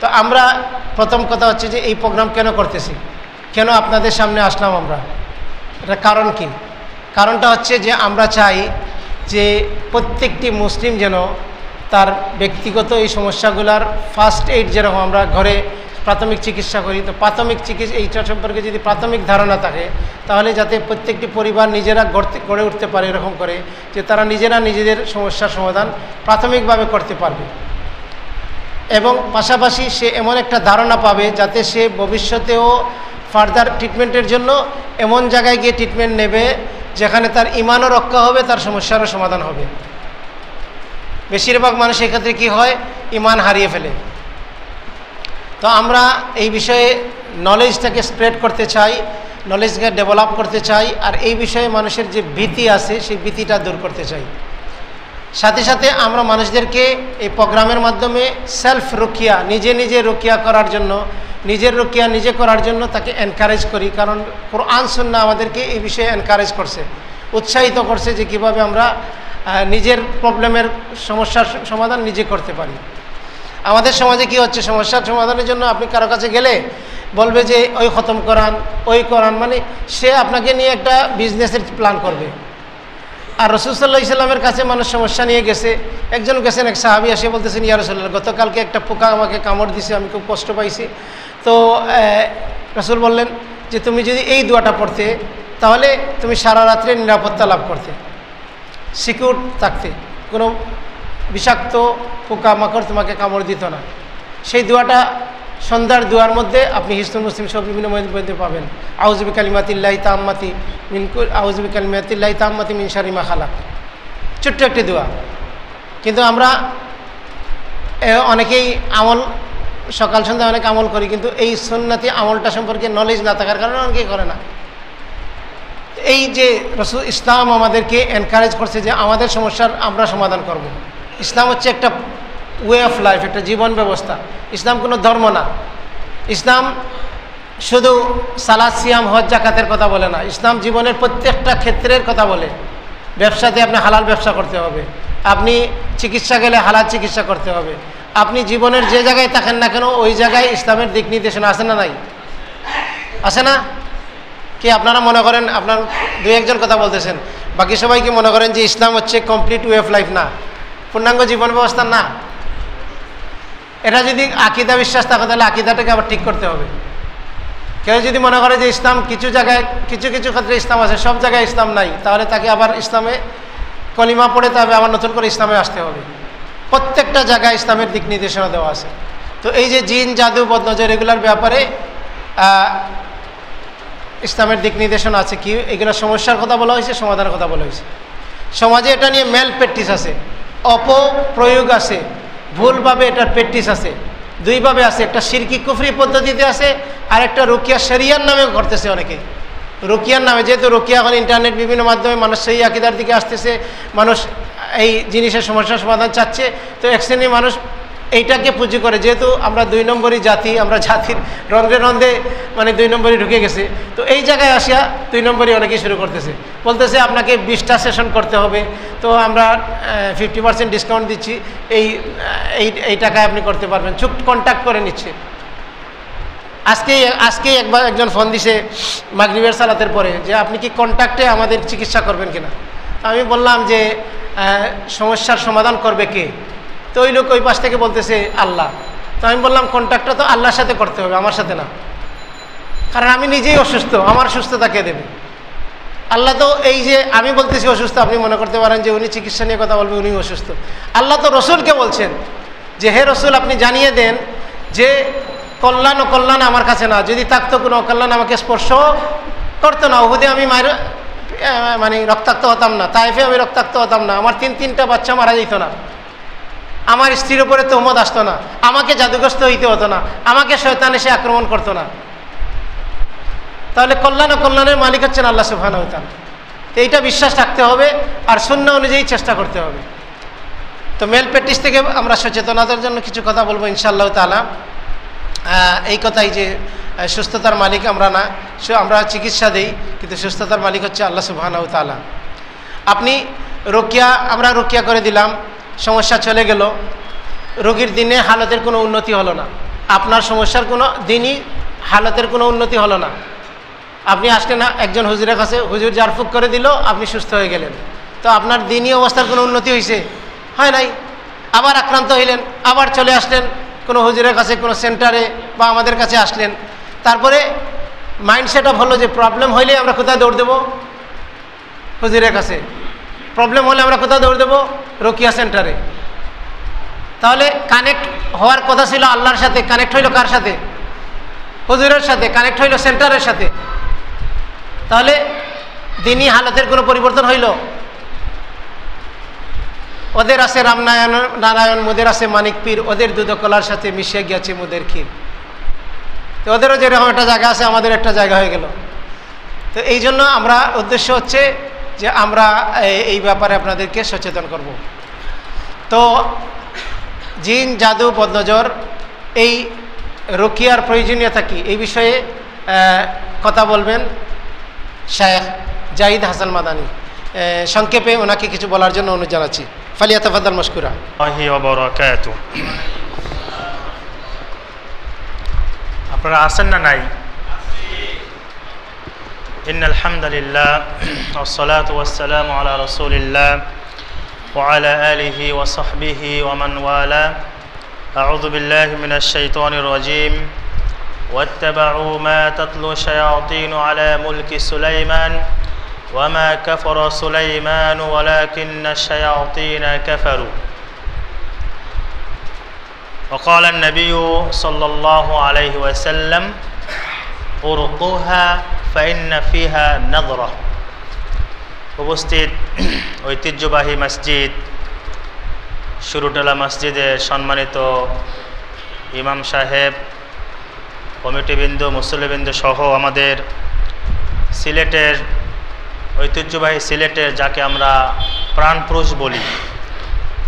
তো আমরা প্রথম কথা হচ্ছে যে এই প্রোগ্রাম কেন করতেছি, কেন আপনাদের সামনে আসলাম আমরা, এটা কারণ কি? কারণটা হচ্ছে যে আমরা চাই যে প্রত্যেকটি মুসলিম যেন তার ব্যক্তিগত এই সমস্যাগুলার ফার্স্ট এইড, যেরকম আমরা ঘরে প্রাথমিক চিকিৎসা করি, তো প্রাথমিক চিকিৎসা এইটা সম্পর্কে যদি প্রাথমিক ধারণা থাকে, তাহলে যাতে প্রত্যেকটি পরিবার নিজেরা গড়ে উঠতে পারে এরকম করে যে তারা নিজেরা নিজেদের সমস্যার সমাধান প্রাথমিকভাবে করতে পারবে, এবং পাশাপাশি সে এমন একটা ধারণা পাবে যাতে সে ভবিষ্যতেও ফার্দার ট্রিটমেন্টের জন্য এমন জায়গায় গিয়ে ট্রিটমেন্ট নেবে যেখানে তার ইমানও রক্ষা হবে, তার সমস্যারও সমাধান হবে। বেশিরভাগ মানুষ এক্ষেত্রে কী হয়, ইমান হারিয়ে ফেলে। তো আমরা এই বিষয়ে নলেজটাকে স্প্রেড করতে চাই, নলেজকে ডেভেলপ করতে চাই, আর এই বিষয়ে মানুষের যে ভীতি আছে সেই ভীতিটা দূর করতে চাই। সাথে সাথে আমরা মানুষদেরকে এই প্রোগ্রামের মাধ্যমে সেলফ রুকিয়া, নিজে নিজে রুকিয়া করার জন্য, নিজের রুকিয়া নিজে করার জন্য তাকে এনকারেজ করি, কারণ কোরআন সুন্নাহ আমাদেরকে এই বিষয়ে এনকারেজ করছে, উৎসাহিত করছে যে কীভাবে আমরা নিজের প্রবলেমের সমস্যার সমাধান নিজে করতে পারি। আমাদের সমাজে কি হচ্ছে, সমস্যার সমাধানের জন্য আপনি কারো কাছে গেলে বলবে যে ওই খতম করান, ওই করান, মানে সে আপনাকে নিয়ে একটা বিজনেসের প্ল্যান করবে। আর রাসূল সাল্লাল্লাহু আলাইহি ওয়াসাল্লামের কাছে মানুষ সমস্যা নিয়ে গেছে, একজন গেছেন, এক সাহাবী এসে বলতেছেন, ইয়া রাসূলুল্লাহ, গতকালকে একটা পোকা আমাকে কামড় দিছে, আমি খুব কষ্ট পাইছি। তো রাসূল বললেন যে তুমি যদি এই দোয়াটা পড়তে, তাহলে তুমি সারা রাত্রে নিরাপত্তা লাভ করতে, সিকিউর থাকতে, কোনো বিষাক্ত পোকামাকড় তোমাকে কামড় দিত না। সেই দোয়াটা সন্ধ্যার দোয়ার মধ্যে আপনি হিজতুল মুসলিম সব বিভিন্ন মধ্যে পাবেন। আউযু বিকালিমাতিল্লাহি তাম্মাতি মিন আউযু বিকালিমাতিল্লাহি তাম্মাতি মিন শাররি মা খালাক, ছোট্ট একটি দোয়া। কিন্তু আমরা অনেকেই আমল, সকাল সন্ধ্যা অনেক আমল করি, কিন্তু এই সুন্নতি আমলটা সম্পর্কে নলেজ না থাকার কারণে অনেকেই করে না। এই যে রাসূল ইসলাম আমাদেরকে এনকারেজ করছে যে আমাদের সমস্যার আমরা সমাধান করব। ইসলাম হচ্ছে একটা ওয়ে অফ লাইফ, একটা জীবন ব্যবস্থা। ইসলাম কোনো ধর্ম না। ইসলাম শুধু সালাত, সিয়াম, হজ, যাকাতের কথা বলে না, ইসলাম জীবনের প্রত্যেকটা ক্ষেত্রের কথা বলে। ব্যবসাতে আপনি হালাল ব্যবসা করতে হবে, আপনি চিকিৎসা গেলে হালাল চিকিৎসা করতে হবে, আপনি জীবনের যে জায়গায় থাকেন না কেন ওই জায়গায় ইসলামের দিক নির্দেশনা আছে না নাই? আছে না? কি আপনারা মনে করেন, আপনার দুই একজন কথা বলতেছেন, বাকি সবাই কি মনে করেন যে ইসলাম হচ্ছে কমপ্লিট ওয়ে অফ লাইফ না, পূর্ণাঙ্গ জীবন ব্যবস্থা না? এটা যদি আকীদা বিশ্বাস থাকে তাহলে আকীদাটাকে আবার ঠিক করতে হবে। কেউ যদি মনে করে যে ইসলাম কিছু জায়গায়, কিছু কিছু ক্ষেত্রে ইসলাম আছে, সব জায়গায় ইসলাম নাই, তাহলে তাকে আবার ইসলামে কলিমা পড়ে তবে আবার নতুন করে ইসলামে আসতে হবে। প্রত্যেকটা জায়গায় ইসলামের দিক নির্দেশনা দেওয়া আছে। তো এই যে জিন, জাদু, বদনজর, এগুলোর ব্যাপারে ইসলামের দিক নির্দেশনা আছে কি, এগুলো সমস্যার কথা বলা হয়েছে, সমাধানের কথা বলা হয়েছে। সমাজে এটা নিয়ে মেল প্র্যাকটিস আছে, অপপ্রয়োগ আছে, ভুলভাবে এটার প্র্যাকটিস আছে, দুইভাবে আছে। একটা শিরকি কুফরি পদ্ধতিতে আছে, আর একটা রুকিয়া শরিয়ার নামে করতেছে অনেকে। রুকিয়ার নামে, যেহেতু রুকিয়া এখন ইন্টারনেট বিভিন্ন মাধ্যমে মানুষ সেই আকীদার দিকে আসতেছে, মানুষ এই জিনিসের সমস্যার সমাধান চাচ্ছে, তো এক শ্রেণীর মানুষ এইটাকে পুঁজি করে। যেহেতু আমরা 2 নম্বরই জাতি, আমরা জাতির রন্ধে রন্ধে মানে 2 নম্বরই ঢুকে গেছে, তো এই জায়গায় আসিয়া 2 নম্বরই অনেকেই শুরু করতেছে, বলতেছে আপনাকে 20টা সেশন করতে হবে, তো আমরা 50% ডিসকাউন্ট দিচ্ছি, এই টাকায় আপনি করতে পারবেন, চুপ কন্ট্যাক্ট করে নিচ্ছে। আজকেই একজন ফোন দিছে মাগরিবের সালাতের পরে যে আপনি কি কন্ট্যাক্টে আমাদের চিকিৎসা করবেন কিনা। আমি বললাম যে সমস্যার সমাধান করবে কে? তো ওই লোক ওই পাশ থেকে বলতেছে আল্লাহ। তো আমি বললাম কন্ট্যাক্টটা তো আল্লাহর সাথে করতে হবে, আমার সাথে না, কারণ আমি নিজেই অসুস্থ, আমার সুস্থতা কে দেবে? আল্লাহ তো এই যে আমি বলতেছি অসুস্থ, আপনি মনে করতে পারেন যে উনি চিকিৎসা নিয়ে কথা বলবে, উনি অসুস্থ। আল্লাহ তো রসুলকে বলছেন যে হে রসুল, আপনি জানিয়ে দেন যে কল্যাণ ও কল্যাণ আমার কাছে না, যদি থাকতো কোনো অকল্যাণ আমাকে স্পর্শ করতো না। উহুদে আমি মানে রক্তাক্ত হতাম না, তাইফে আমি রক্তাক্ত হতাম না, আমার 3টা বাচ্চা মারা যেত না, আমার স্ত্রীর উপরে তহমত আসতো না, আমাকে জাদুগ্রস্ত হইতে হতো না, আমাকে শয়তান এসে আক্রমণ করতো না। তাহলে কল্যাণ ও কল্যাণের মালিক হচ্ছেন আল্লাহ সুবহানাহু ওয়া তাআলা। তো এইটা বিশ্বাস রাখতে হবে আর সুন্নাহ অনুযায়ী চেষ্টা করতে হবে। তো মেল প্র্যাকটিস থেকে আমরা সচেতনতার জন্য কিছু কথা বলবো ইনশাআল্লাহ তাআলা। এই কথাই যে সুস্থতার মালিক আমরা না, আমরা চিকিৎসা দেই, কিন্তু সুস্থতার মালিক হচ্ছে আল্লাহ সুবহানাহু ওয়া তাআলা। আপনি আমরা রুকিয়া করে দিলাম, সমস্যা চলে গেল, রোগীর দিনে হালতের কোনো উন্নতি হলো না, আপনার সমস্যার কোনো দিনই হালতের কোনো উন্নতি হলো না। আপনি আসলেন না একজন হুজুরের কাছে, হুজুর জারফুক করে দিল, আপনি সুস্থ হয়ে গেলেন, তো আপনার দিনই অবস্থার কোনো উন্নতি হয়েছে? হয় নাই। আবার আক্রান্ত হইলেন, আবার চলে আসলেন কোনো হুজুরের কাছে, কোনো সেন্টারে বা আমাদের কাছে আসলেন, তারপরে মাইন্ড সেট আপ হলো যে প্রবলেম হইলে আমরা কোথায় দৌড় দেবো? হুজুরের কাছে। প্রবলেম হলে আমরা কোথায় দৌড় দেবো? রোকিয়া সেন্টারে। তাহলে কানেক্ট হওয়ার কথা ছিল আল্লাহর সাথে, কানেক্ট হইল কার সাথে? হুজুরের সাথে। কানেক্ট হইল সেন্টারের সাথে। তাহলে দিনই হালতের কোনো পরিবর্তন হইল? ওদের আছে নারায়ণ, মোদের আছে মানিক পীর, ওদের দুধকলার সাথে মিশিয়ে গিয়েছে মোদের ক্ষীর। তো ওদেরও যেরকম একটা জায়গা আছে, আমাদের একটা জায়গা হয়ে গেল। তো এই জন্য আমরা উদ্দেশ্য হচ্ছে যে আমরা এই ব্যাপারে আপনাদেরকে সচেতন করব। তো জিন, জাদু, বদনজর, এই রুকিয়ার প্রয়োজনীয়তা কি, এই বিষয়ে কথা বলবেন শায়েখ জাহিদ হাসান মাদানী। সংক্ষেপে ওনাকে কিছু বলার জন্য অনুরোধ জানাচ্ছি। ফালিয়াতাফাদ্দাল মাশকুরা। আপনারা আছেন না নাই? ইন্নাল হামদুলিল্লাহ ওয়াসসালাতু ওয়াসসালামু আলা রাসূলিল্লাহ ওয়া আলা আলিহি ওয়া সাহবিহি ওয়া মান ওয়ালা। আউযু বিল্লাহি মিনাশ শাইতানির রাজীম। ওয়াত্তাবাউ মা তাতলু শায়াতিনু আলা মুলকি সুলাইমান ওয়া মা কাফারা সুলাইমান ওয়ালাকিন্নাশ শায়াতিনা কাফারু। وقال النبي صلى الله عليه وسلم ارقوها فإن فيها نظرة। উপস্থিত ঐতিহ্যবাহী মসজিদ শুরুটলা মসজিদের সম্মানিত ইমাম সাহেব, কমিটিবৃন্দ, মুসল্লিবৃন্দ সহ আমাদের সিলেটের ঐতিহ্যবাহী সিলেটের, যাকে আমরা প্রাণপুরুষ বলি,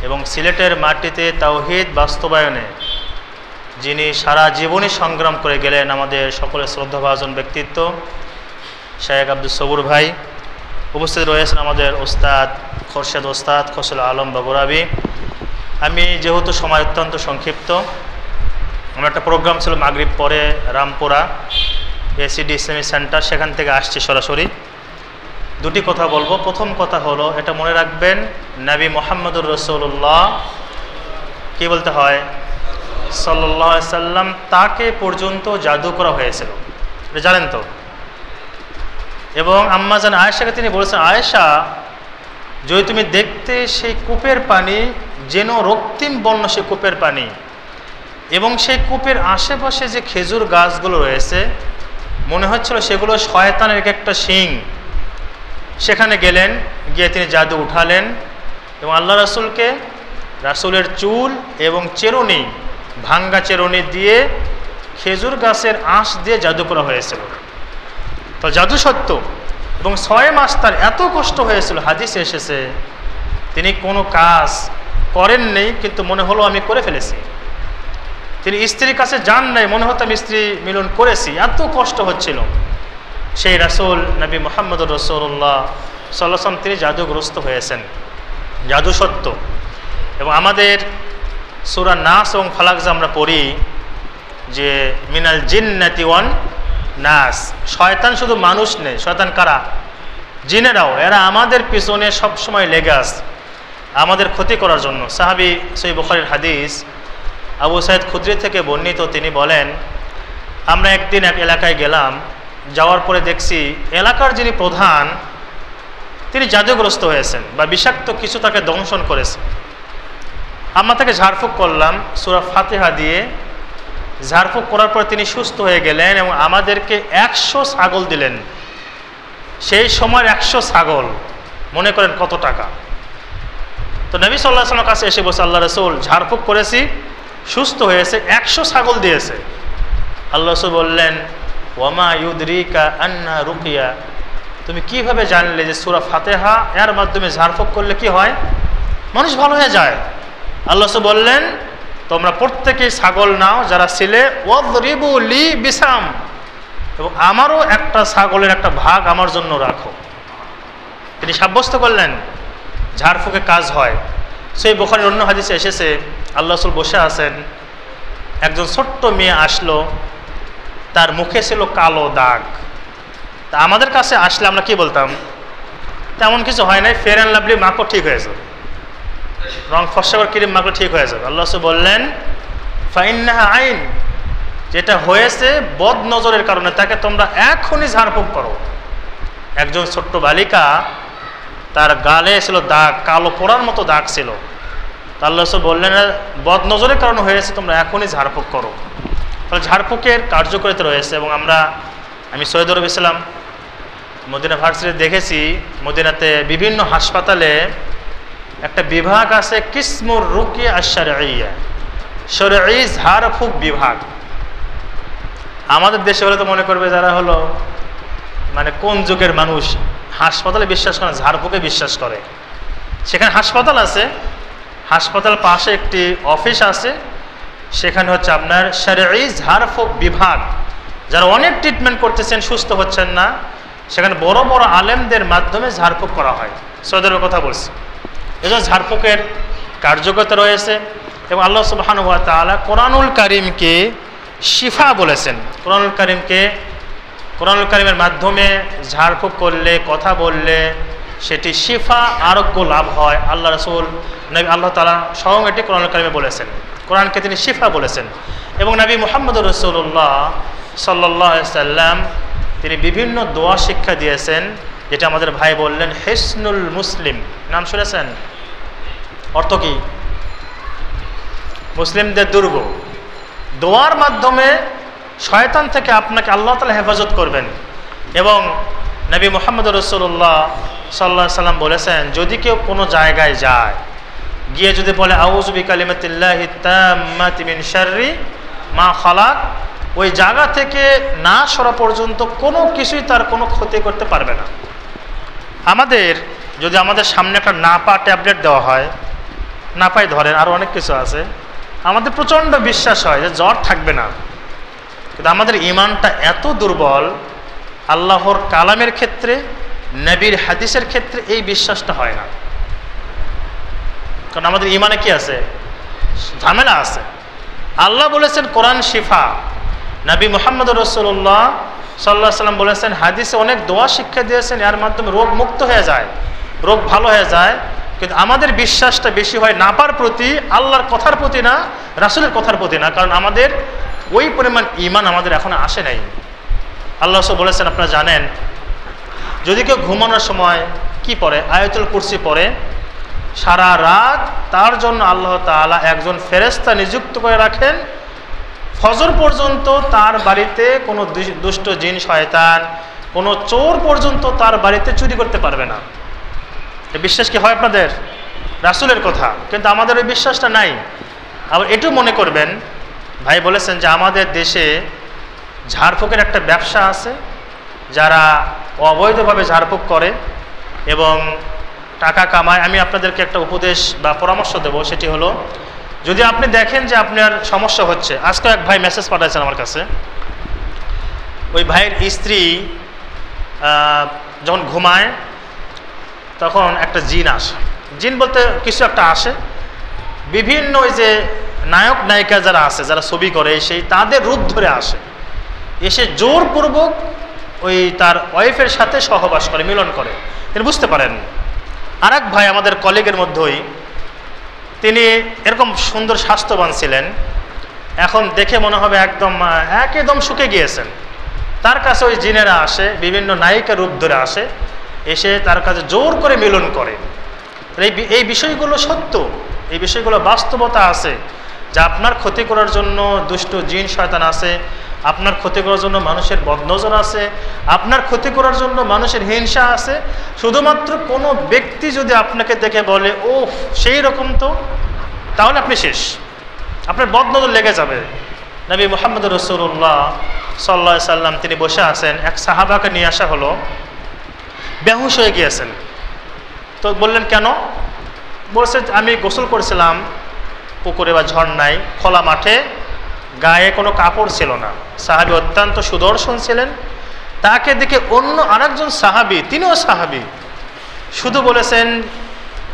এবং সিলেটের মাটিতে তাওহীদ বাস্তবায়নে যিনি সারা জীবনই সংগ্রাম করে গেলেন, আমাদের সকলের শ্রদ্ধাভাজন ব্যক্তিত্ব শায়েখ আব্দুল সবুর ভাই। উপস্থিত রয়েছেন আমাদের ওস্তাদ খোরশেদ আলম বাবুরাবি। আমি যেহেতু সময় অত্যন্ত সংক্ষিপ্ত, আমার একটা প্রোগ্রাম ছিল মাগরিব পরে রামপুরা এসিডি ইসলামিক সেন্টার, সেখান থেকে আসছি সরাসরি। দুটি কথা বলবো। প্রথম কথা হলো, এটা মনে রাখবেন, নবী মুহাম্মদুর রাসূলুল্লাহ কি বলতে হয় সাল্লাল্লাহু আলাইহি সাল্লাম, তাকে পর্যন্ত জাদু করা হয়েছিল, এটা জানেন তো। এবং আম্মা জান আয়েশাকে তিনি বলেছেন, আয়েশা, যদি তুমি দেখতে সেই কূপের পানি যেন রক্তিম বর্ণ, সেই কূপের পানি, এবং সেই কূপের আশেপাশে যে খেজুর গাছগুলো রয়েছে, মনে হচ্ছিল সেগুলো শয়তানের একটা শিং। সেখানে গেলেন, গিয়ে তিনি জাদু উঠালেন এবং আল্লাহ রাসূলকে রাসূলের চুল এবং চেরুনি, ভাঙ্গা চেরুনি দিয়ে খেজুর গাছের আঁশ দিয়ে জাদু করা হয়েছিল। তো জাদু সত্য, এবং 6 মাস তার এত কষ্ট হয়েছিল, হাদিসে এসেছে তিনি কোনো কাজ করেননি, কিন্তু মনে হলো আমি করে ফেলেছি। তিনি স্ত্রীর কাছে যান নাই, মনে হতো আমি স্ত্রী মিলন করেছি, এত কষ্ট হচ্ছিল। সেই রাসূল নবী মুহাম্মদুর রাসূলুল্লাহ সাল্লাল্লাহু আলাইহি ওয়াসাল্লাম তিনি জাদুগ্রস্ত হয়েছেন, জাদু সত্য। এবং আমাদের সূরা নাস এবং ফালাক যে আমরা পড়ি যে মিনাল জিন্নাতি ওয়ান নাস, শয়তান শুধু মানুষ নেই, শয়তান কারা? জিনেরাও। এরা আমাদের পিছনে সবসময় লেগে আছে আমাদের ক্ষতি করার জন্য। সাহাবী সহিহ বুখারীর হাদিস আবু সাঈদ খুদরি থেকে বর্ণিত, তিনি বলেন, আমরা একদিন এক এলাকায় গেলাম, যাওয়ার পরে দেখছি এলাকার যিনি প্রধান তিনি জাদুগ্রস্ত হয়েছেন বা বিষাক্ত কিছু তাকে দংশন করেছে। আমরা তাকে ঝাড়ফুঁক করলাম সূরা ফাতিহা দিয়ে। ঝাড়ফুঁক করার পর তিনি সুস্থ হয়ে গেলেন এবং আমাদেরকে 100 ছাগল দিলেন। সেই সময় 100 ছাগল মনে করেন কত টাকা। তো নবী সাল্লাল্লাহু আলাইহি ওয়াসাল্লামের কাছে এসে বলছে, আল্লাহ রাসূল, ঝাড়ফুঁক করেছি, সুস্থ হয়েছে, 100 ছাগল দিয়েছে। আল্লাহ রাসূল বললেন, ওয়ামা ইউদরিকা আন্না রুকিয়া, তুমি কিভাবে জানলে যে সূরা ফাতিহা এর মাধ্যমে ঝাড়ফুঁক করলে কি হয়? মানুষ ভালো হয়ে যায়। আল্লাহ রাসূল বললেন, তোমরা প্রত্যেকেই ছাগল নাও যারা ছিলে, ওয়াদরিবু লি বিসাম, এবং আমারও একটা ছাগলের একটা ভাগ আমার জন্য রাখো। তিনি সাব্যস্ত করলেন ঝাড়ফুঁকে কাজ হয়। সেই বুখারীর অন্য হাদিসে এসেছে, আল্লাহ রাসূল বসে আছেন, একজন ছোট্ট মেয়ে আসলো, তার মুখে ছিল কালো দাগ। তা আমাদের কাছে আসলে আমরা কি বলতাম? তেমন কিছু হয় নাই, ফেয়ার অ্যান্ড লাভলি মাখো ঠিক হয়ে যাবে, রং ফর্সা করে ক্রিম মাখো ঠিক হয়ে যাবে। আল্লাহ রাসূল বললেন ফাইন্নাহা আইন, যেটা হয়েছে বদ নজরের কারণে, তাকে তোমরা এখনই ঝাড়ফুঁক করো। একজন ছোট্ট বালিকা, তার গালে ছিল দাগ, কালো পোড়ার মতো দাগ ছিল। আল্লাহ রাসূল বললেন বদ নজরের কারণে হয়েছে, তোমরা এখনই ঝাড়ফুঁক করো। তাহলে ঝাড়ফুঁকের কার্যকারিতা রয়েছে। এবং আমি সৈয়দ আরব ইসলাম মদিনা ভার্সিটিতে দেখেছি, মদিনাতে বিভিন্ন হাসপাতালে একটা বিভাগ আছে কিসমুর রুকিয়া আশ-শারঈয়া, শরঈ ঝাড়ফুঁক বিভাগ। আমাদের দেশে হলে তো মনে করবে যারা হলো মানে কোন যুগের মানুষ, হাসপাতালে বিশ্বাস করে না, ঝাড়ফুঁকে বিশ্বাস করে। সেখানে হাসপাতাল আছে, হাসপাতাল পাশে একটি অফিস আছে, সেখানে হচ্ছে আপনার শরঈ ঝাড়ফুঁক বিভাগ। যারা অনেক ট্রিটমেন্ট করতেছেন, সুস্থ হচ্ছেন না, সেখানে বড় বড় আলেমদের মাধ্যমে ঝাড়ফুঁক করা হয়। সৌদের কথা বলছি, এজন্য ঝাড়ফুঁকের কার্যকতা রয়েছে। এবং আল্লাহ সুবহানাহু ওয়া তাআলা কোরআনুল কারীমকে শিফা বলেছেন। কোরআনুল কারীমের মাধ্যমে ঝাড়ফুঁক করলে, কথা বললে সেটি শিফা, আরোগ্য লাভ হয়। আল্লাহ রাসূল নবী আল্লাহ তাআলা স্বয়ং এটি কোরআনুল কারীমে বলেছেন, কোরআনকে তিনি শিফা বলেছেন। এবং নবী মুহাম্মদুর রাসূলুল্লাহ সাল্লাল্লাহু আলাইহি সাল্লাম তিনি বিভিন্ন দোয়া শিক্ষা দিয়েছেন, যেটা আমাদের ভাই বললেন হিসনুল মুসলিম, নাম শুনেছেন? অর্থ কি? মুসলিমদের দুর্গ। দোয়ার মাধ্যমে শয়তান থেকে আপনাকে আল্লাহ তাআলা হেফাজত করবেন। এবং নবী মুহাম্মদুর রাসূলুল্লাহ সাল্লাল্লাহু আলাইহি সাল্লাম বলেছেন, যদি কেউ কোনো জায়গায় যায়, গিয়ে যদি বলে আউযু বিকালিমাতিল্লাহি তাম্মাতি মিন শাররি মা খালাক, ওই জায়গা থেকে না সরা পর্যন্ত কোনো কিছুই তার কোনো ক্ষতি করতে পারবে না। যদি আমাদের সামনে একটা নাপা ট্যাবলেট দেওয়া হয়, নাপাই ধরেন, আরও অনেক কিছু আছে, আমাদের প্রচণ্ড বিশ্বাস হয় যে জ্বর থাকবে না। কিন্তু আমাদের ইমানটা এত দুর্বল, আল্লাহর কালামের ক্ষেত্রে, নবীর হাদিসের ক্ষেত্রে এই বিশ্বাসটা হয় না। কারণ আমাদের ইমানে কি আছে? ঝামেলা আছে। আল্লাহ বলেছেন কোরআন শিফা, নবী মুহাম্মদুর রাসূলুল্লাহ সাল্লাল্লাহু আলাইহি সাল্লাম বলেছেন, হাদিসে অনেক দোয়া শিক্ষা দিয়েছেন, এর মাধ্যমে রোগ মুক্ত হয়ে যায়, রোগ ভালো হয়ে যায়। কিন্তু আমাদের বিশ্বাসটা বেশি হয় নাপার প্রতি, আল্লাহর কথার প্রতি না, রাসূলের কথার প্রতি না। কারণ আমাদের ওই পরিমাণ ঈমান আমাদের এখনো আসে নাই। আল্লাহ রাসূল বলেছেন, আপনারা জানেন, যদি কেউ ঘুমানোর সময় কি পড়ে? আয়াতুল কুরসি পড়ে, সারা রাত তার জন্য আল্লাহ তাআলা একজন ফেরেশতা নিযুক্ত করে রাখেন, ফজর পর্যন্ত তার বাড়িতে কোনো দুষ্ট জিন শয়তান, কোনো চোর পর্যন্ত তার বাড়িতে চুরি করতে পারবে না। এই বিশ্বাস কি হয় আপনাদের? রাসূলের কথা। কিন্তু আমাদের ওই বিশ্বাসটা নাই। আবার এটু মনে করবেন, ভাই বলেছেন যে আমাদের দেশে ঝাড়ফুঁকের একটা ব্যবসা আছে, যারা অবৈধভাবে ঝাড়ফুঁক করে এবং টাকা কামায়। আমি আপনাদেরকে একটা উপদেশ বা পরামর্শ দেব, সেটি হলো, যদি আপনি দেখেন যে আপনার সমস্যা হচ্ছে, আজকে এক ভাই মেসেজ পাঠাচ্ছেন আমার কাছে, ওই ভাইয়ের স্ত্রী যখন ঘুমায় তখন একটা জিন আসে। জিন বলতে কিছু একটা আসে, বিভিন্ন ওই যে নায়ক নায়িকা যারা আছে, যারা ছবি করে, সেই তাদের রূপ ধরে আসে, এসে জোরপূর্বক ওই তার ওয়াইফের সাথে সহবাস করে, মিলন করে। তিনি বুঝতে পারেন। আর এক ভাই আমাদের কলিগের মধ্যেই, তিনি এরকম সুন্দর স্বাস্থ্যবান ছিলেন, এখন দেখে মনে হবে একদম শুকে গিয়েছেন। তার কাছে ওই জিনেরা আসে, বিভিন্ন নায়িকা রূপ ধরে আসে, এসে তার কাছে জোর করে মিলন করে। এই বিষয়গুলো সত্য, এই বিষয়গুলো বাস্তবতা আছে, যে আপনার ক্ষতি করার জন্য দুষ্ট জিন শয়তান আছে, আপনার ক্ষতি করার জন্য মানুষের বদনজর আছে, আপনার ক্ষতি করার জন্য মানুষের হিংসা আছে। শুধুমাত্র কোনো ব্যক্তি যদি আপনাকে দেখে বলে ও সেই রকম, তো তাহলে আপনি শেষ, আপনার বদনজর লেগে যাবে। নবী মুহাম্মদুর রাসূলুল্লাহ সাল্লাল্লাহু আলাইহি সাল্লাম তিনি বসে আছেন, এক সাহাবাকে নিয়ে আসা হলো, বেহুশ হয়ে গিয়েছেন। তো বললেন কেন? বলছে আমি গোসল করেছিলাম পুকুরে বা ঝর্ণায়, খোলা মাঠে, গায়ে কোনো কাপড় ছিল না। সাহাবী অত্যন্ত সুদর্শন ছিলেন। তাকে দেখে অন্য আরেকজন সাহাবী, তিনিও সাহাবী, শুধু বলেছেন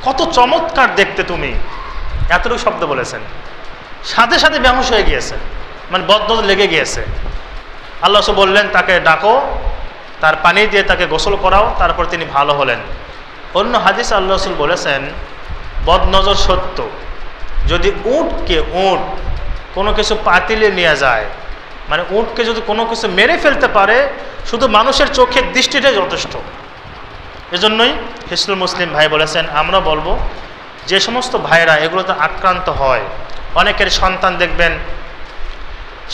কত চমৎকার দেখতে তুমি, এতটুকু শব্দ বলেছেন। সাথে সাথে বেহুশ হয়ে গিয়েছে, মানে বদনজর লেগে গিয়েছে। আল্লাহ রাসূল বললেন তাকে ডাকো, তার পানি দিয়ে তাকে গোসল করাও, তারপর তিনি ভালো হলেন। অন্য হাদিস আল্লাহ রাসূল বলেছেন বদনজর সত্য, যদি উটকে কোনো কিছু পাতিলে নিয়ে যায়, মানে উটকে যদি কোনো কিছু মেরে ফেলতে পারে, শুধু মানুষের চোখের দৃষ্টিটাই যথেষ্ট। এজন্যই হিসনুল মুসলিম ভাই বলেছেন, আমরা বলবো যে সমস্ত ভাইরা এগুলোতে আক্রান্ত হয়, অনেকের সন্তান দেখবেন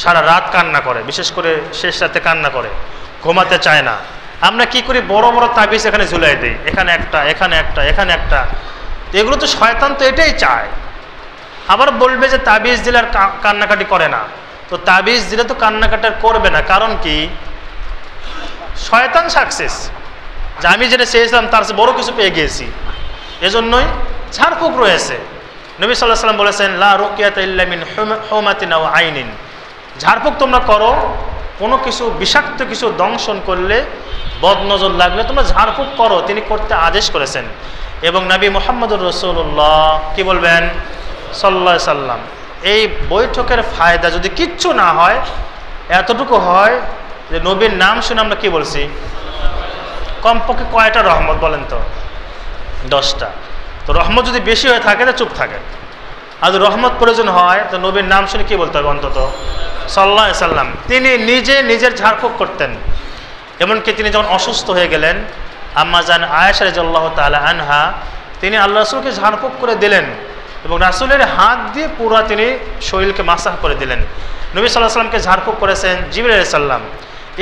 সারা রাত কান্না করে, বিশেষ করে শেষ রাতে কান্না করে, ঘুমাতে চায় না। আমরা কি করি, বড় বড় তাবিজ এখানে ঝুলাই দিই, এখানে একটা, এখানে একটা, এখানে একটা। এগুলো তো শয়তান তো এটাই চায়। আবার বলবে যে তাবিজ দিলে আর কান্নাকাটি করে না, তো তাবিজ দিলে তো কান্নাকাটি করবে না, কারণ কি, শয়তান সাকসেস, যে আমি যেটা চেয়েছিলাম তার চেয়ে বড় কিছু পেয়ে গিয়েছি। এজন্যই ঝাড়ফুঁক রয়েছে। নবী সাল্লাল্লাহু আলাইহি ওয়াসাল্লাম বলেছেন লা রুকিয়াতা ইল্লা মিন হুমাতিন আও আইনিন, ঝাড়ফুঁক তোমরা করো, কোনো কিছু বিষাক্ত কিছু দংশন করলে, বদনজর লাগলে তোমরা ঝাড়ফুঁক করো, তিনি করতে আদেশ করেছেন। এবং নবী মুহাম্মদুর রাসূলুল্লাহ কি বলবেন সাল্লাল্লাহু আলাইহি সাল্লাম, এই বৈঠকের ফায়দা যদি কিচ্ছু না হয়, এতটুকু হয় যে নবীর নাম শুনে আমরা কি বলছি, কমপক্ষে কয়টা রহমত বলেন তো, 10টা। তো রহমত যদি বেশি হয়ে থাকে তো চুপ থাকে, আর যদি রহমত প্রয়োজন হয় তো নবীর নাম শুনে কি বলতে হবে অন্তত সাল্লাল্লাহু আলাইহি সাল্লাম। তিনি নিজে নিজের ঝাড়ফুঁক করতেন। এমনকি তিনি যখন অসুস্থ হয়ে গেলেন, আম্মা জান আয়েশা রাদিয়াল্লাহু তাআলা আনহা, তিনি আল্লাহ রাসূলকে ঝাড়ফুঁক করে দিলেন এবং রাসূলের হাত দিয়ে পুরো তিনি শরীরকে মাসাহ করে দিলেন। নবী সাল্লাল্লাহু আলাইহি সাল্লামকে ঝাড়ফুঁক করেছেন জিবরাইল আলাইহিস সালাম।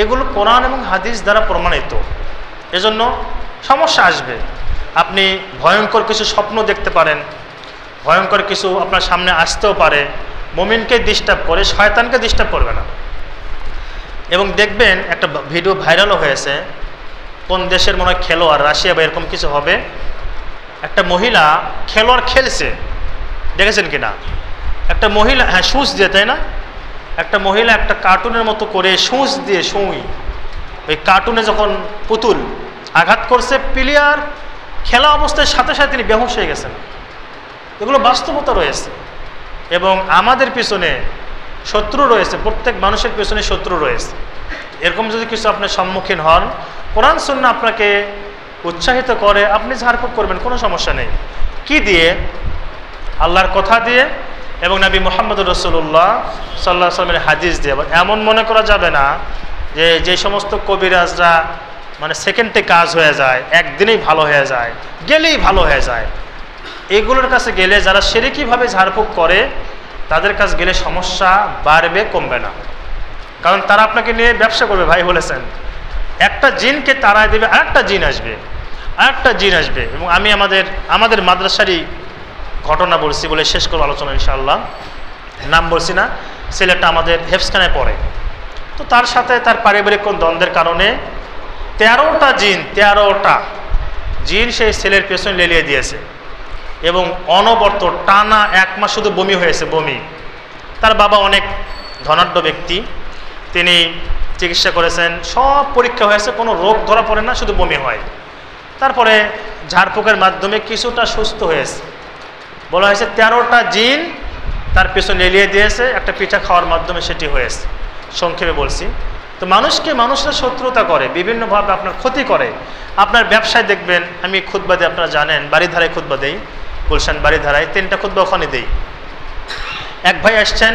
এগুলো কোরআন এবং হাদিস দ্বারা প্রমাণিত। এজন্য সমস্যা আসবে, আপনি ভয়ঙ্কর কিছু স্বপ্ন দেখতে পারেন, ভয়ঙ্কর কিছু আপনার সামনে আসতেও পারে, মুমিনকে ডিস্টার্ব করে, শয়তানকে ডিস্টার্ব করবে না। এবং দেখবেন একটা ভিডিও ভাইরালও হয়েছে, কোন দেশের মনে হয় খেলোয়াড়, রাশিয়া বা এরকম কিছু হবে, একটা মহিলা খেলোয়াড় খেলছে, দেখেছেন কি না, একটা মহিলা, হ্যাঁ সুচ দিয়ে, তাই না, একটা মহিলা একটা কার্টুনের মতো করে সুচ দিয়ে, সুই, ওই কার্টুনে যখন পুতুল আঘাত করছে, প্লেয়ার খেলা অবস্থায় সাথে সাথে তিনি বেহুশ হয়ে গেছেন। এগুলো বাস্তবতা রয়েছে। এবং আমাদের পিছনে শত্রু রয়েছে, প্রত্যেক মানুষের পিছনে শত্রু রয়েছে। এরকম যদি কিছু আপনার সম্মুখীন হন, কোরআন সুন্নাহ আপনাকে উৎসাহিত করে, আপনি ঝাড়ফুঁক করবেন, কোনো সমস্যা নেই। কি দিয়ে? আল্লাহর কথা দিয়ে এবং নবী মুহাম্মদুর রাসূলুল্লাহ সাল্লাল্লাহু আলাইহি ওয়াসাল্লামের হাদিস দিয়ে। এমন মনে করা যাবে না যে সমস্ত কবিরাজরা মানে সেকেন্ডে কাজ হয়ে যায়, একদিনেই ভালো হয়ে যায়, গেলেই ভালো হয়ে যায়। এগুলোর কাছে গেলে যারা শিরকিভাবে ঝাড়ফুঁক করে, তাদের কাছে গেলে সমস্যা বাড়বে, কমবে না। কারণ তারা আপনাকে নিয়ে ব্যবসা করবে। ভাই বলেছেন একটা জিনকে তাড়ায় দেবে, আরেকটা জিন আসবে, আরেকটা জিন আসবে। এবং আমি আমাদের মাদ্রাসারই ঘটনা বলছি বলে শেষ করব আলোচনা ইনশাআল্লাহ। নাম বলছি না, ছেলেটা আমাদের হেফজখানায় পড়ে। তো তার সাথে তার পারিবারিক কোন দ্বন্দ্বের কারণে 13টা জিন সেই ছেলের পেছনে লেলিয়ে দিয়েছে এবং অনবরত টানা 1 মাস শুধু বমি হয়েছে, বমি। তার বাবা অনেক ধনাঢ্য ব্যক্তি, তিনি চিকিৎসা করেছেন, সব পরীক্ষা হয়েছে, কোনো রোগ ধরা পড়ে না, শুধু বমি হয়। তারপরে ঝাড়ফুঁকের মাধ্যমে কিছুটা সুস্থ হয়েছে। বলা হয়েছে 13টা জিন তার পেছনে লেলিয়ে দিয়েছে, একটা পিঠা খাওয়ার মাধ্যমে সেটি হয়েছে। সংক্ষেপে বলছি। তো মানুষরা শত্রুতা করে, বিভিন্নভাবে আপনার ক্ষতি করে। আপনার ব্যবসায় দেখবেন, আমি খুতবা দিই, আপনারা জানেন, বাড়িধারায় খুতবা দেই, গুলশান বাড়িধারায় 3টা খুতবা ওখানে দেই। এক ভাই আসছেন,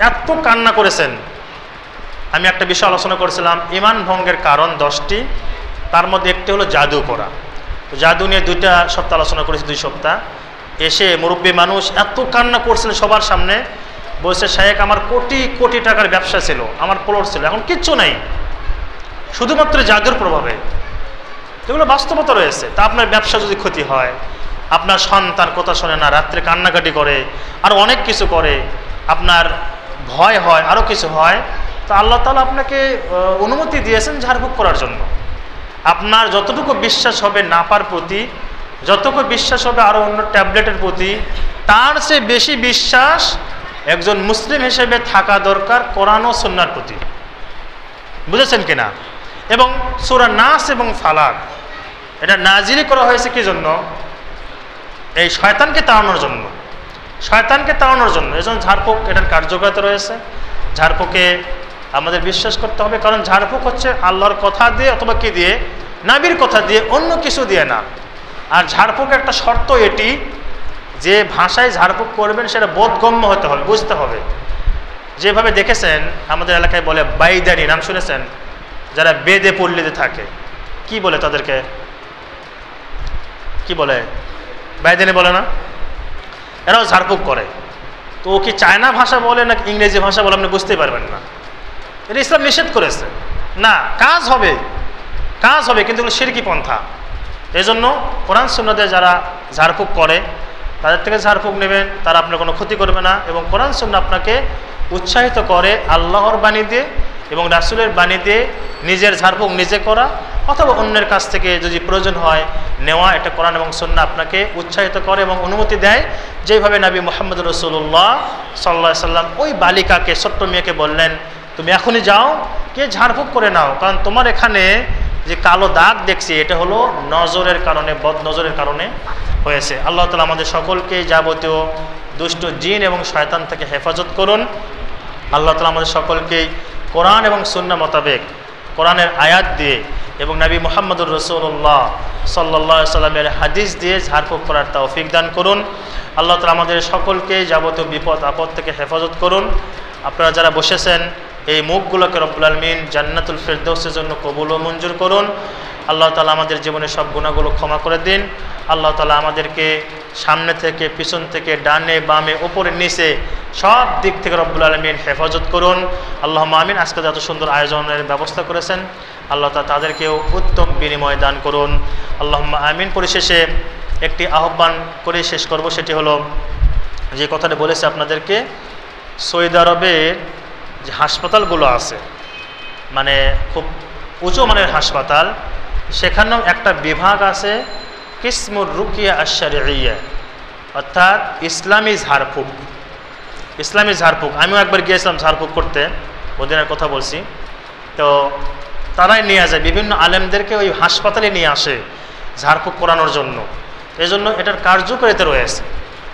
এত কান্না করেছেন। আমি একটা বিষয় আলোচনা করেছিলাম, ঈমান ভঙ্গের কারণ 10টি, তার মধ্যে একটি হলো জাদু করা। তো জাদু নিয়ে 2টা সপ্তাহ আলোচনা করেছি, 2 সপ্তাহ। এসে মুরব্বী মানুষ এত কান্না করছিলেন সবার সামনে, বলছে শায়েখ আমার কোটি কোটি টাকার ব্যবসা ছিল, আমার প্লট ছিল, এখন কিচ্ছু নাই, শুধুমাত্র জাদুর প্রভাবে। এগুলো বাস্তবতা রয়েছে। তা আপনার ব্যবসা যদি ক্ষতি হয়, আপনার সন্তান কথা শোনে না, রাত্রে কান্নাকাটি করে, আর অনেক কিছু করে, আপনার ভয় হয়, আরও কিছু হয়, তো আল্লাহ তাআলা আপনাকে অনুমতি দিয়েছেন ঝাড়ফুঁক করার জন্য। আপনার যতটুকু বিশ্বাস হবে নাপার প্রতি, যতটুকু বিশ্বাস হবে আরও অন্য ট্যাবলেটের প্রতি, তার চেয়ে বেশি বিশ্বাস একজন মুসলিম হিসেবে থাকা দরকার কোরআন ও সুন্নাহর প্রতি। বুঝেছেন কিনা? এবং সূরা নাস এবং ফালাক এটা নাজিল করা হয়েছে কি জন্য? এই শয়তানকে তাড়ানোর জন্য। শয়তানকে তাড়ানোর জন্য। এজন্য ঝাড়ফুঁক এটার কার্যকারিতা রয়েছে। ঝাড়ফুঁকে আমাদের বিশ্বাস করতে হবে, কারণ ঝাড়ফুঁক হচ্ছে আল্লাহর কথা দিয়ে অথবা কি দিয়ে, নাবির কথা দিয়ে, অন্য কিছু দিয়ে না। আর ঝাড়ফুঁক একটা শর্ত এটি যে ভাষায় ঝাড়ফুঁক করবেন সেটা বোধগম্য হতে হবে, বুঝতে হবে। যেভাবে দেখেছেন আমাদের এলাকায় বলে বাইদানি, নাম শুনেছেন? যারা বেদে পল্লীতে থাকে, কি বলে তাদেরকে? কি বলে? বাইদানি বলে না? এরাও ঝাড়ফুঁক করে। তো ও কি চায়না ভাষা বলে না ইংরেজি ভাষা বলে আপনি বুঝতেই পারবেন না। এটা ইসলাম নিষেধ করেছে না। কাজ হবে, কাজ হবে, কিন্তু এগুলো শিরকি পন্থা। এই জন্য কোরআন সুন্নাতে যারা ঝাড়ফুঁক করে তাদের থেকে ঝাড়ফুঁক নেবেন, তারা আপনার কোনো ক্ষতি করবে না। এবং কোরআন সুন্নাহ আপনাকে উৎসাহিত করে আল্লাহর বাণী দিয়ে এবং রাসূলের বাণী দিয়ে নিজের ঝাড়ফুঁক নিজে করা অথবা অন্যের কাছ থেকে যদি প্রয়োজন হয় নেওয়া। এটা কোরআন এবং সুন্নাহ আপনাকে উৎসাহিত করে এবং অনুমতি দেয়। যেভাবে নবী মুহাম্মদ রাসূলুল্লাহ সাল্লাল্লাহু আলাইহি সাল্লাম ওই বালিকাকে, ছোট্ট মেয়েকে বললেন, তুমি এখনই যাও, কে ঝাড়ফুঁক করে নাও, কারণ তোমার এখানে যে কালো দাগ দেখছি এটা হলো নজরের কারণে, বদ নজরের কারণে হয়েছে। আল্লাহ তাআলা আমাদের সকলকে যাবতীয় দুষ্ট জিন এবং শয়তান থেকে হেফাজত করুন। আল্লাহ তাআলা আমাদের সকলকেই কোরআন এবং সুন্নাহ মোতাবেক, কোরআনের আয়াত দিয়ে এবং নবী মুহাম্মদুর রাসূলুল্লাহ সাল্লাল্লাহু আলাইহি সাল্লামের হাদিস দিয়ে ঝাড়ফুঁক করার তৌফিক দান করুন। আল্লাহ তাআলা আমাদের সকলকে যাবতীয় বিপদ আপদ থেকে হেফাজত করুন। আপনারা যারা বসেছেন এই মুখগুলোকে রব্বুল আলামিন জান্নাতুল ফিরদাউসের জন্য কবুল ও মঞ্জুর করুন। আল্লাহ তাআলা আমাদের জীবনের সব গুনাহগুলো ক্ষমা করে দিন। আল্লাহ তাআলা আমাদেরকে সামনে থেকে, পিছন থেকে, ডানে বামে, উপরে নিচে সব দিক থেকে রব্বুল আলামিন হেফাজত করুন। আল্লাহুম্মা আমিন। আজকে যত সুন্দর আয়োজনের ব্যবস্থা করেছেন আল্লাহ তাআলা তাদেরকেও উত্তম বিনিময় দান করুন। আল্লাহুম্মা আমিন। পরিশেষে একটি আহ্বান করে শেষ করব, সেটি হলো যে কথাটা বলেছে আপনাদেরকে, সৌদি আরবের যে হাসপাতালগুলো আছে, মানে খুব উঁচু মানের হাসপাতাল, সেখানেও একটা বিভাগ আছে কিসমুর রুকিয়া আশ-শারঈয়া, অর্থাৎ ইসলামী ঝাড়ফুঁক। ইসলামী ঝাড়ফুঁক আমিও একবার গিয়েছিলাম ঝাড়ফুঁক করতে, মদিনার কথা বলছি। তো তারাই নিয়ে যায়, বিভিন্ন আলেমদেরকে ওই হাসপাতালে নিয়ে আসে ঝাড়ফুঁক করানোর জন্য। এই জন্য এটার কার্যকারিতা রয়েছে।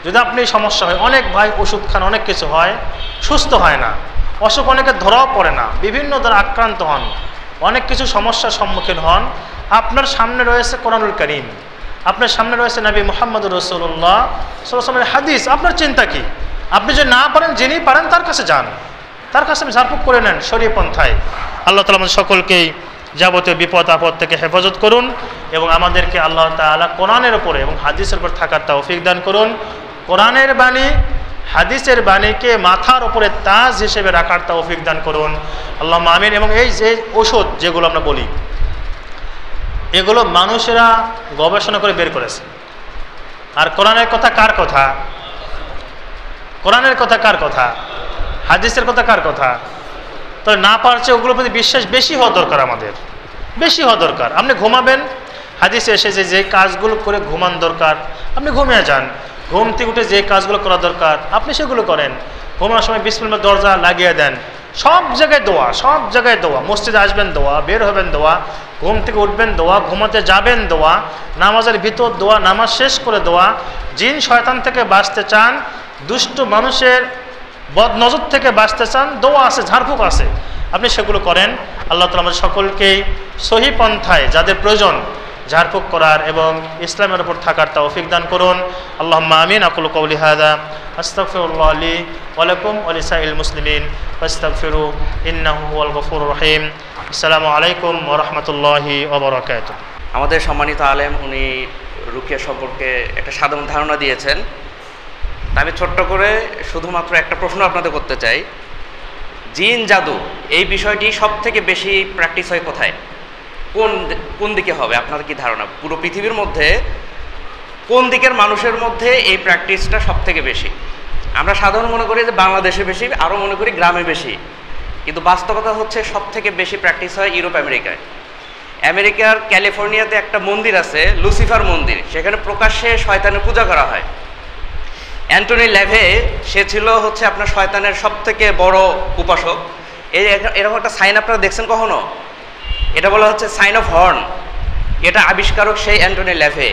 যদি আপনি সমস্যা হয়, অনেক ভাই ওষুধ খান, অনেক কিছু হয়, সুস্থ হয় না, অসুখ অনেকে ধরাও পড়ে না, বিভিন্ন দ্বারা আক্রান্ত হন, অনেক কিছু সমস্যার সম্মুখীন হন। আপনার সামনে রয়েছে কোরআনুল কারীম, আপনার সামনে রয়েছে নবী মুহাম্মদুর রাসূলুল্লাহ সাল্লাল্লাহু আলাইহি ওয়াসাল্লামের হাদিস। আপনার চিন্তা কি? আপনি যদি না পারেন, যিনি পারেন তার কাছে যান, তার কাছে ঝাড়ফুঁক করে নেন শরীয়ত পন্থায়। আল্লাহ তাআলা আমাদের সকলকেই যাবতীয় বিপদ আপদ থেকে হেফাজত করুন এবং আমাদেরকে আল্লাহ তাআলা কোরআনের উপরে এবং হাদিসের উপর থাকার তৌফিক দান করুন। কোরআনের বাণী, হাদিসের বাণীকে মাথার উপরে তাজ হিসেবে রাখার তৌফিক দান করুন। আল্লাহুম্মা আমিন। এবং এই যে ওষুধ যেগুলো আমরা বলি, এগুলো মানুষেরা গবেষণা করে বের করেছে। আর কোরআনের কথা কার কথা? কোরআনের কথা কার কথা? হাদিসের কথা কার কথা? তো না পারছে ওগুলোর প্রতি বিশ্বাস বেশি হওয়া দরকার, আমাদের বেশি হওয়া দরকার। আপনি ঘুমাবেন, হাদিসে এসেছে যে কাজগুলো করে ঘুমান দরকার, আপনি ঘুমিয়ে যান। ঘুম থেকে উঠে যে কাজগুলো করা দরকার আপনি সেগুলো করেন। ঘুমানোর সময় বিসমিল্লাহ দরজা লাগিয়ে দেন। সব জায়গায় দোয়া, সব জায়গায় দোয়া। মসজিদে আসবেন দোয়া, বের হবেন দোয়া, ঘুম থেকে উঠবেন দোয়া, ঘুমাতে যাবেন দোয়া, নামাজের ভিতর দোয়া, নামাজ শেষ করে দোয়া। জিন শয়তান থেকে বাঁচতে চান, দুষ্ট মানুষের বদনজর থেকে বাঁচতে চান, দোয়া আছে, ঝাড়ফুঁক আছে, আপনি সেগুলো করেন। আল্লাহ তাআলা আমাদের সকলকেই সহি পন্থায় যাদের প্রয়োজন ঝাড়ফুঁক করার এবং ইসলামের উপর থাকার তৌফিক দান করুন। আল্লাহুম্মা আমিন। আকুলু কওলি হাযা আস্তাগফিরুল্লাহ লি ওয়া লাকুম ওয়া লিসাইরিল মুসলিমিন ফাস্তাগফিরু ইন্নাহু হুয়াল গফুরুর রহিম। আসসালামু আলাইকুম ওয়া রাহমাতুল্লাহি ওয়া বারাকাতুহু। আমাদের সম্মানিত আলেম উনি রুকিয়া সম্পর্কে একটা সাধারণ ধারণা দিয়েছেন। আমি ছোট্ট করে শুধুমাত্র একটা প্রশ্ন আপনাদের করতে চাই, জিন জাদু এই বিষয়টি সব থেকে বেশি প্র্যাকটিস হয় কোথায়, কোন দিকে হবে? আপনার কি ধারণা পুরো পৃথিবীর মধ্যে কোন দিকের মানুষের মধ্যে এই প্র্যাকটিসটা সব থেকে বেশি? আমরা সাধারণ মনে করি যে বাংলাদেশে বেশি, আরও মনে করি গ্রামে বেশি, কিন্তু বাস্তবতা হচ্ছে সব থেকে বেশি প্র্যাকটিস হয় ইউরোপ আমেরিকায়। আমেরিকার ক্যালিফোর্নিয়াতে একটা মন্দির আছে, লুসিফার মন্দির, সেখানে প্রকাশ্যে শয়তানের পূজা করা হয়। অ্যান্টনি ল্যাভে সে ছিল হচ্ছে আপনার শয়তানের সব থেকে বড় উপাসক। এরকম একটা সাইন আপনারা দেখছেন কখনো? এটা বলা হচ্ছে সাইন অফ হর্ন। এটা আবিষ্কারক সেই অ্যান্টনি ল্যাভে।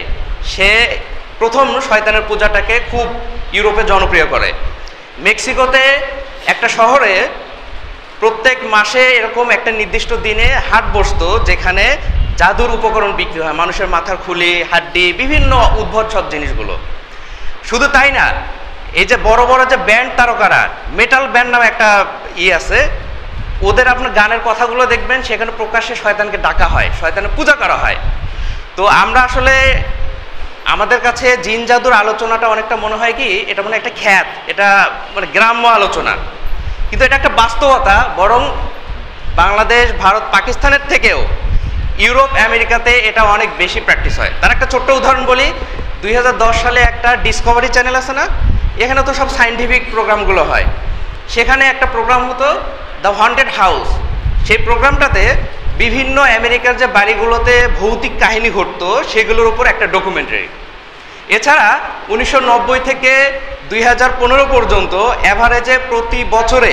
সে প্রথম শয়তানের পূজাটাকে খুব ইউরোপে জনপ্রিয় করে। মেক্সিকোতে একটা শহরে প্রত্যেক মাসে এরকম একটা নির্দিষ্ট দিনে হাট বসতো, যেখানে জাদুর উপকরণ বিক্রি হয়, মানুষের মাথার খুলি, হাড্ডি, বিভিন্ন উদ্ভট সব জিনিসগুলো। শুধু তাই না, এই যে বড় বড় যে ব্যান্ড তারকারা, মেটাল ব্যান্ড নামে একটা আছে, ওদের আপনার গানের কথাগুলো দেখবেন সেখানে প্রকাশ্যে শয়তানকে ডাকা হয়, শয়তানের পূজা করা হয়। তো আমরা আসলে আমাদের কাছে জিন জাদুর আলোচনাটা অনেকটা মনে হয় কি এটা মানে একটা খ্যাত, এটা মানে গ্রাম্য আলোচনা, কিন্তু এটা একটা বাস্তবতা। বরং বাংলাদেশ, ভারত, পাকিস্তানের থেকেও ইউরোপ, আমেরিকাতে এটা অনেক বেশি প্র্যাকটিস হয়। তার একটা ছোট্ট উদাহরণ বলি, 2010 সালে একটা ডিসকভারি চ্যানেল আছে না, এখানে তো সব সায়েন্টিফিক প্রোগ্রামগুলো হয়। সেখানে একটা প্রোগ্রাম হতো দ্য হন্টেড হাউস। সেই প্রোগ্রামটাতে বিভিন্ন আমেরিকার যে বাড়িগুলোতে ভৌতিক কাহিনী ঘটতো সেগুলোর উপর একটা ডকুমেন্টারি। এছাড়া 1990 থেকে 2015 পর্যন্ত অ্যাভারেজে প্রতি বছরে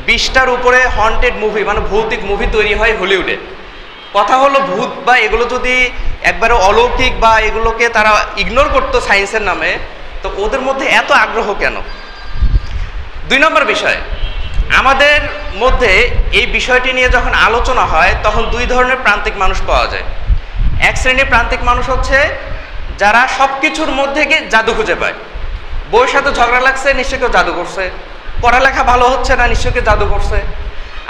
20টার উপরে হন্টেড মুভি মানে ভৌতিক মুভি তৈরি হয় হলিউডে। কথা হলো ভূত বা এগুলো যদি একবারে অলৌকিক বা এগুলোকে তারা ইগনোর করতো সায়েন্সের নামে, তো ওদের মধ্যে এত আগ্রহ কেন? 2 নম্বর বিষয়, আমাদের মধ্যে এই বিষয়টি নিয়ে যখন আলোচনা হয় তখন 2 ধরনের প্রান্তিক মানুষ পাওয়া যায়। এক শ্রেণীর প্রান্তিক মানুষ হচ্ছে যারা সব কিছুর মধ্যে গিয়ে জাদু খুঁজে পায়। বউয়ের সাথে ঝগড়া লাগছে, নিশ্চয়ই কেউ জাদু করছে। পড়ালেখা ভালো হচ্ছে না, নিশ্চয়ই কেউ জাদু করছে।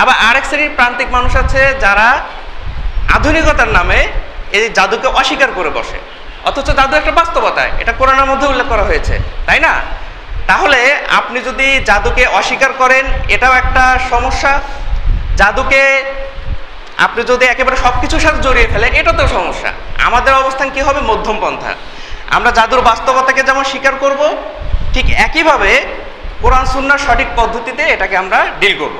আবার আরেক শ্রেণীর প্রান্তিক মানুষ আছে যারা আধুনিকতার নামে এই জাদুকে অস্বীকার করে বসে, অথচ জাদু একটা বাস্তবতা, এটা কোরআনের মধ্যে উল্লেখ করা হয়েছে, তাই না? তাহলে আপনি যদি জাদুকে অস্বীকার করেন এটাও একটা সমস্যা, জাদুকে আপনি যদি একেবারে সব কিছুর সাথে জড়িয়ে ফেলেন এটা তো সমস্যা। আমাদের অবস্থান কি হবে? মধ্যম পন্থা। আমরা জাদুর বাস্তবতাকে যেমন স্বীকার করব, ঠিক একইভাবে কোরআন সুন্নাহর সঠিক পদ্ধতিতে এটাকে আমরা ডিল করব।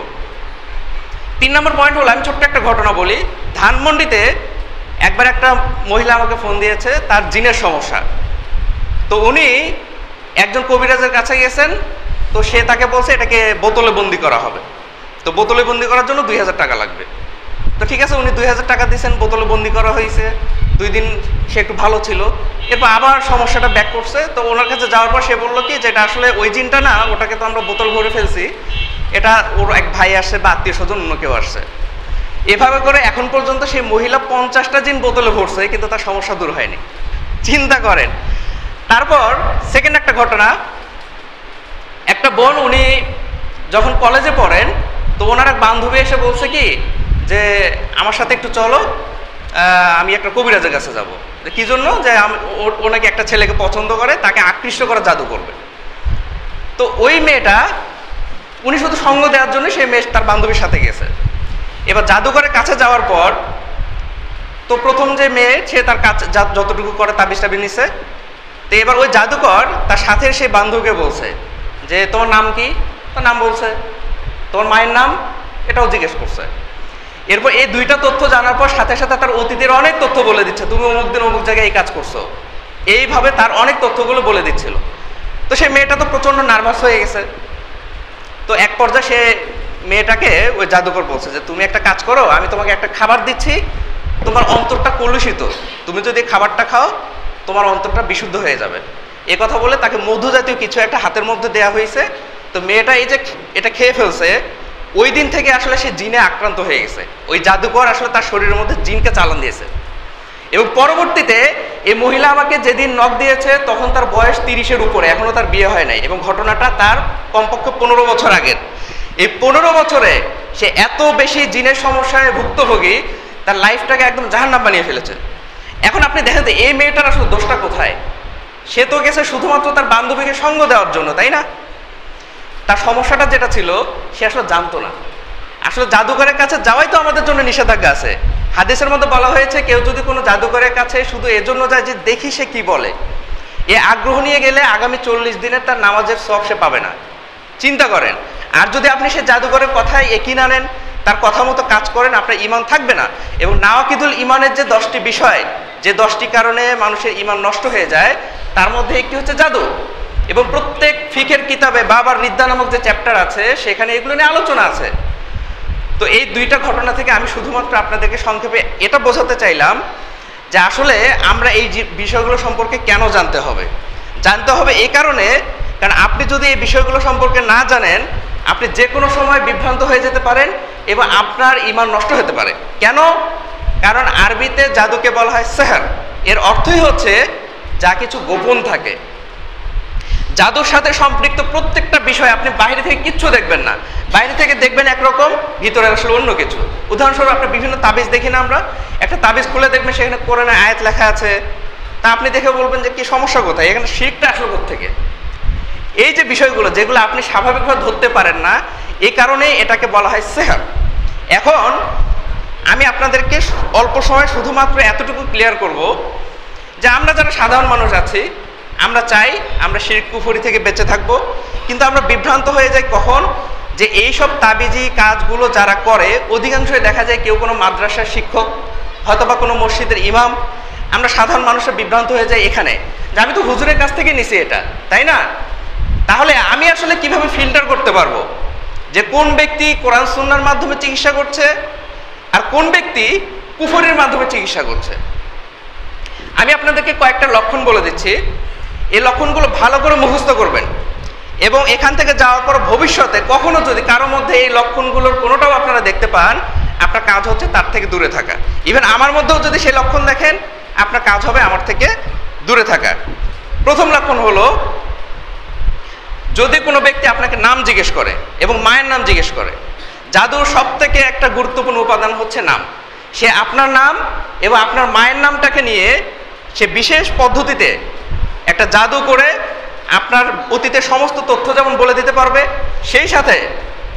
3 নম্বর পয়েন্ট হলো, আমি ছোট্ট একটা ঘটনা বলি। ধানমন্ডিতে একবার একটা মহিলা আমাকে ফোন দিয়েছে, তার জিনের সমস্যা। তো উনি একজন কবিরাজের কাছে গেছেন, তো সে তাকে বলছে এটাকে বোতলে বন্দি করা হবে। তো বোতলে বন্দি করার জন্য 2000 টাকা লাগবে। তো ঠিক আছে, উনি 2000 টাকা দিয়েছেন, বোতলে বন্দি করা হয়েছে। 2 দিন সে একটু ভালো ছিল, এরপর আবার সমস্যাটা ব্যাক করছে। তো ওনার কাছে যাওয়ার পর সে বললো কি যে এটা আসলে ওই জিনটা না, ওটাকে তো আমরা বোতল ভরে ফেলছি, এটা ওর এক ভাই আসছে বা আত্মীয় স্বজন অন্য কেউ আসছে। এভাবে করে এখন পর্যন্ত সেই মহিলা 50টা জিন বোতলে ভরছে, কিন্তু তার সমস্যা দূর হয়নি। চিন্তা করেন। তারপর সেকেন্ড একটা ঘটনা, একটা বোন, উনি যখন কলেজে পড়েন তো ওনার এক বান্ধবী এসে বলছে কি যে আমার সাথে একটু চলো, আমি একটা কবিরাজের কাছে যাবো। কি জন্য? যে ও নাকি একটা ছেলেকে পছন্দ করে, তাকে আকৃষ্ট করে জাদু করবে। তো ওই মেয়েটা, উনি শুধু সঙ্গ দেওয়ার জন্য সেই মেয়ে তার বান্ধবীর সাথে গেছে। এবার জাদুঘরের কাছে যাওয়ার পর তো প্রথম যে মেয়ে, সে তার কাছে যতটুকু করে তাবিজ টাবিজ নিছে। তো এবার ওই জাদুকর তার সাথে সেই বান্ধবীকে বলছে যে তোমার নাম কি? তার নাম বলছে। তোমার মায়ের নাম? এটাও জিজ্ঞেস করছে। এরপর এই 2টা তথ্য জানার পর সাথে সাথে তার অতীতের অনেক তথ্য বলে দিচ্ছে, তুমি অমুক দিন অমুক জায়গায় এই কাজ করছো, এইভাবে তার অনেক তথ্যগুলো বলে দিচ্ছিল। তো সেই মেয়েটা তো প্রচণ্ড নার্ভাস হয়ে গেছে। তো এক পর্যায়ে সে মেয়েটাকে ওই জাদুকর বলছে যে তুমি একটা কাজ করো, আমি তোমাকে একটা খাবার দিচ্ছি, তোমার অন্তরটা কলুষিত, তুমি যদি খাবারটা খাও তোমার অন্তরটা বিশুদ্ধ হয়ে যাবে। এ কথা বলে তাকে মধু জাতীয় কিছু একটা হাতের মধ্যে দেওয়া হয়েছে। তো মেয়েটা এই যে এটা খেয়ে ফেলছে, ওই দিন থেকে আসলে সে জিনে আক্রান্ত হয়ে গেছে। ওই জাদুকর আসলে তার শরীরের মধ্যে জিনকে চালান দিয়েছে। এবং পরবর্তীতে এই মহিলা আমাকে যেদিন নক দিয়েছে তখন তার বয়স 30-এর উপরে, এখনও তার বিয়ে হয় নাই, এবং ঘটনাটা তার কমপক্ষে 15 বছর আগের। এই 15 বছরে সে এত বেশি জিনের সমস্যায় ভুক্তভোগী, তার লাইফটাকে একদম জাহান্নাম বানিয়ে ফেলেছে। এখন আপনি দেখেন যে এই মেয়েটার আসলে দোষটা কোথায়? সে তো গেছে শুধুমাত্র তার বান্ধবীকে সঙ্গ দেওয়ার জন্য, তাই না? তার সমস্যাটা যেটা ছিল সে আসলে জানতো না। আসলে জাদুঘরের কাছে যাওয়াই তো আমাদের জন্য নিষেধাজ্ঞা আছে। হাদিসের মধ্যে বলা হয়েছে কেউ যদি কোনো জাদুঘরের কাছে শুধু এজন্য যায় যে দেখি সে কি বলে, এ আগ্রহ নিয়ে গেলে আগামী 40 দিনের তার নামাজের সব সে পাবে না। চিন্তা করেন। আর যদি আপনি সে জাদুঘরের কথায় একই না নেন, তার কথা মতো কাজ করেন, আপনার ঈমান থাকবে না। এবং নাওয়াকিদুল ঈমানের যে 10টি বিষয়, যে 10টি কারণে মানুষের ঈমান নষ্ট হয়ে যায়, তার মধ্যে একটি হচ্ছে জাদু। এবং প্রত্যেক ফিকের কিতাবে বাবার রিদ্দা নামক যে চ্যাপ্টার আছে সেখানে এগুলো নিয়ে আলোচনা আছে। তো এই 2টা ঘটনা থেকে আমি শুধুমাত্র আপনাদেরকে সংক্ষেপে এটা বোঝাতে চাইলাম যে আসলে আমরা এই বিষয়গুলো সম্পর্কে কেন জানতে হবে। জানতে হবে এই কারণে কারণ আপনি যদি এই বিষয়গুলো সম্পর্কে না জানেন, আপনি যে কোনো সময় বিভ্রান্ত হয়ে যেতে পারেন এবং আপনার ঈমান নষ্ট হতে পারে। কেন? কারণ আরবিতে জাদুকে বলা হয় সেহর। এর অর্থই হচ্ছে যা কিছু গোপন থাকে। জাদুর সাথে সম্পৃক্ত প্রত্যেকটা বিষয় আপনি বাইরে থেকে কিচ্ছু দেখবেন না, বাইরে থেকে দেখবেন একরকম, ভিতরে আসলে অন্য কিছু। উদাহরণস্বরূপ আপনি বিভিন্ন তাবিজ দেখি না আমরা, একটা তাবিজ খুলে দেখবেন সেখানে কোরআনের আয়াত লেখা আছে, তা আপনি দেখে বলবেন যে কি সমস্যা কোথায়, এখানে শিরকটা আসলে কোত্থেকে। এই যে বিষয়গুলো যেগুলো আপনি স্বাভাবিকভাবে ধরতে পারেন না, এই কারণে এটাকে বলা হয় সেহর। এখন আমি আপনাদেরকে অল্প সময় শুধুমাত্র এতটুকু ক্লিয়ার করব যে আমরা যারা সাধারণ মানুষ আছি, আমরা চাই আমরা শিরক কুফরি থেকে বেঁচে থাকব, কিন্তু আমরা বিভ্রান্ত হয়ে যাই কখন, যে এইসব তাবিজি কাজগুলো যারা করে অধিকাংশই দেখা যায় কেউ কোনো মাদ্রাসার শিক্ষক, হয়তোবা কোনো মসজিদের ইমাম। আমরা সাধারণ মানুষের বিভ্রান্ত হয়ে যাই এখানে যে আমি তো হুজুরের কাছ থেকে নিছি এটা, তাই না? তাহলে আমি আসলে কিভাবে ফিল্টার করতে পারবো যে কোন ব্যক্তি কোরআন সুন্নাহর মাধ্যমে চিকিৎসা করছে আর কোন ব্যক্তি কুফরের মাধ্যমে চিকিৎসা করছে? আমি আপনাদেরকে কয়েকটা লক্ষণ বলে দিচ্ছি, এই লক্ষণগুলো ভালো করে মুখস্থ করবেন এবং এখান থেকে যাওয়ার পর ভবিষ্যতে কখনো যদি কারোর মধ্যে এই লক্ষণগুলোর কোনোটাও আপনারা দেখতে পান, আপনার কাজ হচ্ছে তার থেকে দূরে থাকা। ইভেন আমার মধ্যেও যদি সেই লক্ষণ দেখেন, আপনার কাজ হবে আমার থেকে দূরে থাকা। প্রথম লক্ষণ হলো, যদি কোনো ব্যক্তি আপনাকে নাম জিজ্ঞেস করে এবং মায়ের নাম জিজ্ঞেস করে, জাদুর সব থেকে একটা গুরুত্বপূর্ণ উপাদান হচ্ছে নাম। সে আপনার নাম এবং আপনার মায়ের নামটাকে নিয়ে সে বিশেষ পদ্ধতিতে একটা জাদু করে আপনার অতীতের সমস্ত তথ্য যেমন বলে দিতে পারবে, সেই সাথে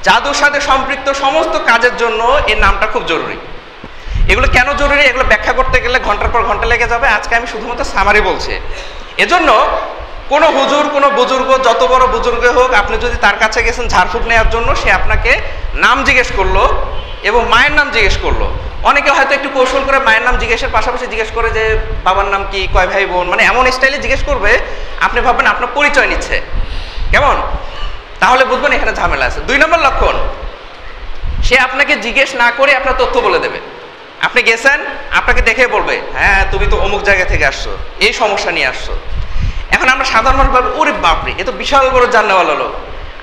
জাদুর সাথে সম্পৃক্ত সমস্ত কাজের জন্য এই নামটা খুব জরুরি। এগুলো কেন জরুরি, এগুলো ব্যাখ্যা করতে গেলে ঘন্টার পর ঘন্টা লেগে যাবে। আজকে আমি শুধুমাত্র সামারি বলছি। এজন্য কোনো হুজুর, কোনো বুজুর্গ, যত বড় বুজুর্গ হোক, আপনি যদি তার কাছে গেছেন ঝাড়ফুঁক নেওয়ার জন্য, সে আপনাকে নাম জিজ্ঞেস করলো এবং মায়ের নাম জিজ্ঞেস করলো। অনেকে হয়তো একটু কৌশল করে মায়ের নাম জিজ্ঞেসের পাশাপাশি জিজ্ঞেস করে যে বাবার নাম কি, কয় ভাই বোন, মানে এমন স্টাইলে জিজ্ঞেস করবে আপনি ভাববেন আপনার পরিচয় নিচ্ছে। কেমন? তাহলে বুঝবেন এখানে ঝামেলা আছে। 2 নম্বর লক্ষণ, সে আপনাকে জিজ্ঞেস না করে আপনার তথ্য বলে দেবে। আপনি গেছেন, আপনাকে দেখে বলবে হ্যাঁ তুমি তো অমুক জায়গা থেকে আসছো, এই সমস্যা নিয়ে আসছো। এখন আমরা সাধারণ মানুষ ভাবি ওরে বাপরে, এ তো বিশাল বড় জাননেওয়ালা লোক,